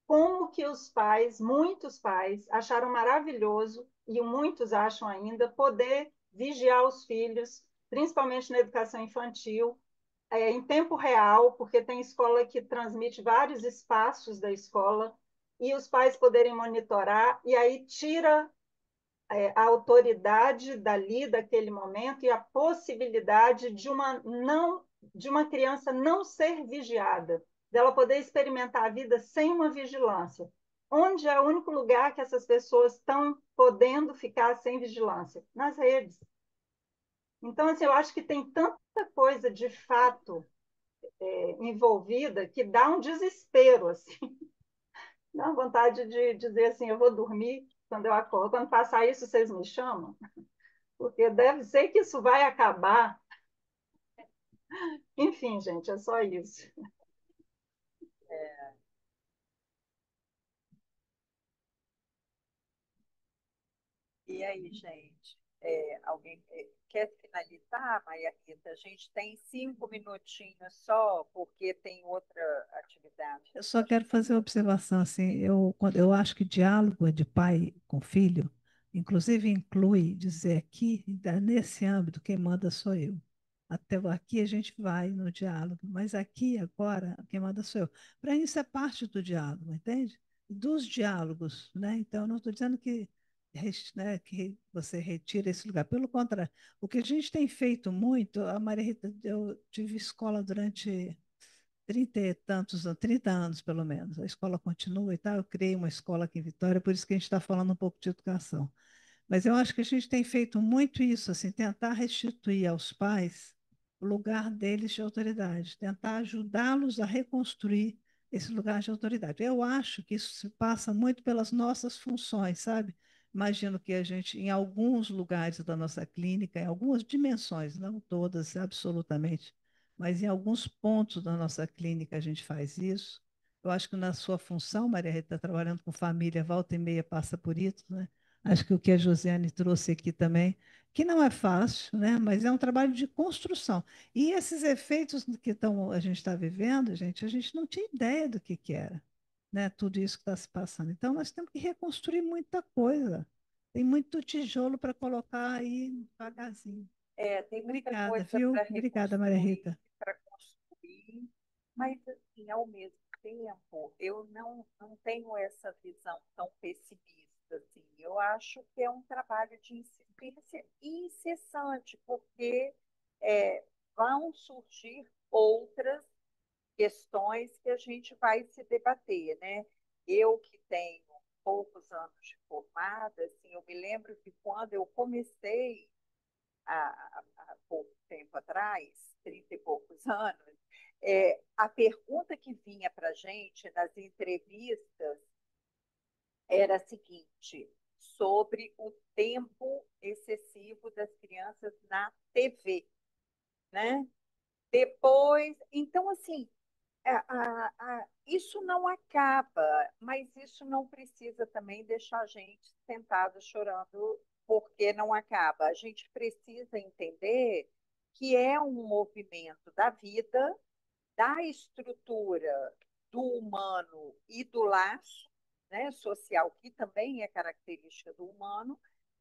como que os pais, muitos pais, acharam maravilhoso, e muitos acham ainda, poder vigiar os filhos, principalmente na educação infantil, em tempo real, porque tem escola que transmite vários espaços da escola, e os pais poderem monitorar, e aí tira a autoridade dali, daquele momento, e a possibilidade de uma criança não ser vigiada, dela poder experimentar a vida sem uma vigilância. Onde é o único lugar que essas pessoas estão podendo ficar sem vigilância? Nas redes. Então, assim, eu acho que tem tanta coisa de fato envolvida que dá um desespero, assim. Dá vontade de dizer assim, eu vou dormir quando eu acordo. Quando passar isso, vocês me chamam? Porque deve ser que isso vai acabar. Enfim, gente, é só isso. E aí, gente, alguém quer finalizar, Maria Rita? A gente tem 5 minutinhos só, porque tem outra atividade. Eu só quero fazer uma observação assim, eu acho que diálogo de pai com filho, inclusive inclui dizer aqui, nesse âmbito, quem manda sou eu. Até aqui a gente vai no diálogo, mas aqui agora quem manda sou eu. Para isso é parte do diálogo, entende? Dos diálogos, né? Então eu não estou dizendo né, que você retira esse lugar. Pelo contrário, o que a gente tem feito muito, a Maria Rita, eu tive escola durante 30 e tantos, 30 anos pelo menos. A escola continua e tal. Eu criei uma escola aqui em Vitória, por isso que a gente está falando um pouco de educação. Mas eu acho que a gente tem feito muito isso, assim, tentar restituir aos pais o lugar deles de autoridade, tentar ajudá-los a reconstruir esse lugar de autoridade. Eu acho que isso se passa muito pelas nossas funções, sabe? Imagino que a gente, em alguns lugares da nossa clínica, em algumas dimensões, não todas absolutamente, mas em alguns pontos da nossa clínica a gente faz isso. Eu acho que na sua função, Maria Rita, trabalhando com família, volta e meia passa por isso, né? Acho que o que a Josiane trouxe aqui também, que não é fácil, né? Mas é um trabalho de construção. E esses efeitos que a gente está vivendo, gente, a gente não tinha ideia do que era, né? Tudo isso que está se passando. Então, nós temos que reconstruir muita coisa. Tem muito tijolo para colocar aí devagarzinho. Tem muita Obrigada, coisa viu? para Obrigada, Maria reconstruir, Rita. para construir, mas, assim, ao mesmo tempo, eu não tenho essa visão tão pessimista, assim. Eu acho que é um trabalho de insistência incessante, porque é, vão surgir outras questões que a gente vai se debater, né? Eu que tenho poucos anos de formada, assim, eu me lembro que quando eu comecei há pouco tempo atrás, 30 e poucos anos, a pergunta que vinha para a gente nas entrevistas era a seguinte, sobre o tempo excessivo das crianças na TV, né? Depois, então, assim, isso não acaba, mas isso não precisa também deixar a gente sentada chorando porque não acaba. A gente precisa entender que é um movimento da vida, da estrutura do humano e do laço, né, social, que também é característica do humano,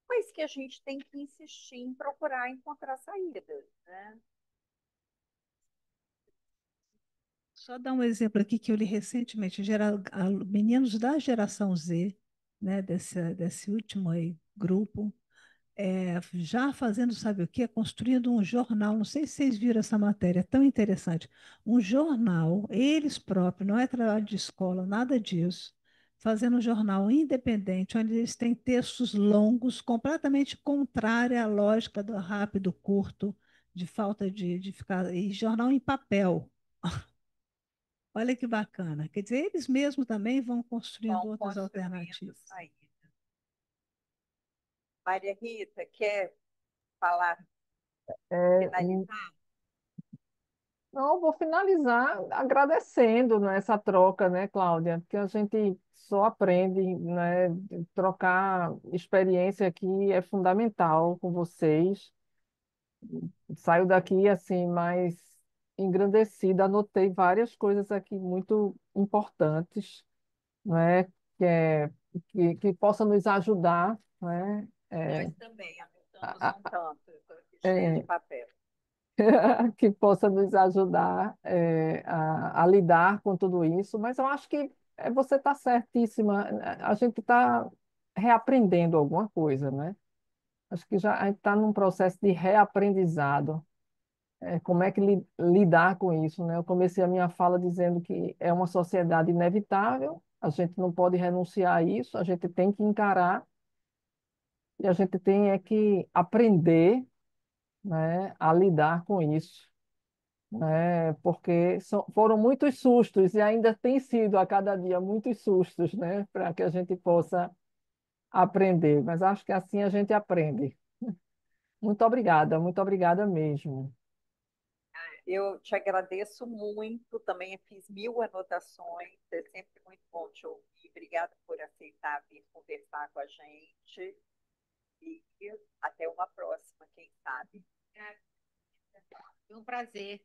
mas que a gente tem que insistir em procurar encontrar saídas, né? Só dar um exemplo aqui que eu li recentemente, meninos da geração Z, né, desse último aí, grupo, já fazendo, sabe o quê? Construindo um jornal. Não sei se vocês viram essa matéria, é tão interessante. Um jornal, eles próprios, não é trabalho de escola, nada disso. Fazendo um jornal independente, onde eles têm textos longos, completamente contrária à lógica do rápido, curto, de falta de ficar. E jornal em papel. Olha que bacana. Quer dizer, eles mesmos também vão construindo Vão outras construindo alternativas. saídas. Maria Rita, quer falar, É, finalizar? não, vou finalizar agradecendo, né, essa troca, né, Cláudia? Porque a gente só aprende, né? Trocar experiência aqui é fundamental com vocês. Saio daqui assim mais engrandecida, anotei várias coisas aqui muito importantes, né? Que, é, que possa nos ajudar, né? Nós também anotamos A, um tanto, eu estou aqui cheia de é, papel. que possa nos ajudar a lidar com tudo isso, mas eu acho que você está certíssima, a gente está reaprendendo alguma coisa, né? Acho que já a gente está num processo de reaprendizado. Como é que lidar com isso, né? Eu comecei a minha fala dizendo que é uma sociedade inevitável, a gente não pode renunciar a isso, a gente tem que encarar e a gente tem que aprender, né, a lidar com isso, né? Porque foram muitos sustos e ainda tem sido a cada dia muitos sustos, né? Para que a gente possa aprender. Mas acho que assim a gente aprende. Muito obrigada mesmo. Eu te agradeço muito, também fiz 1000 anotações, é sempre muito bom te ouvir. Obrigada por aceitar vir conversar com a gente e até uma próxima, quem sabe. Foi um prazer.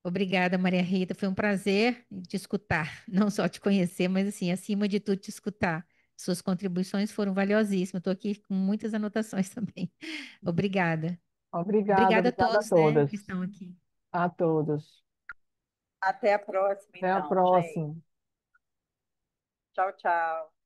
Obrigada, Maria Rita. Foi um prazer te escutar, não só te conhecer, mas assim, acima de tudo, te escutar. Suas contribuições foram valiosíssimas. Estou aqui com muitas anotações também. Obrigada. Obrigada a Obrigada a todos, né, todas, que estão aqui. a todos. Até a próxima, Até a então, gente. próxima. Tchau, tchau.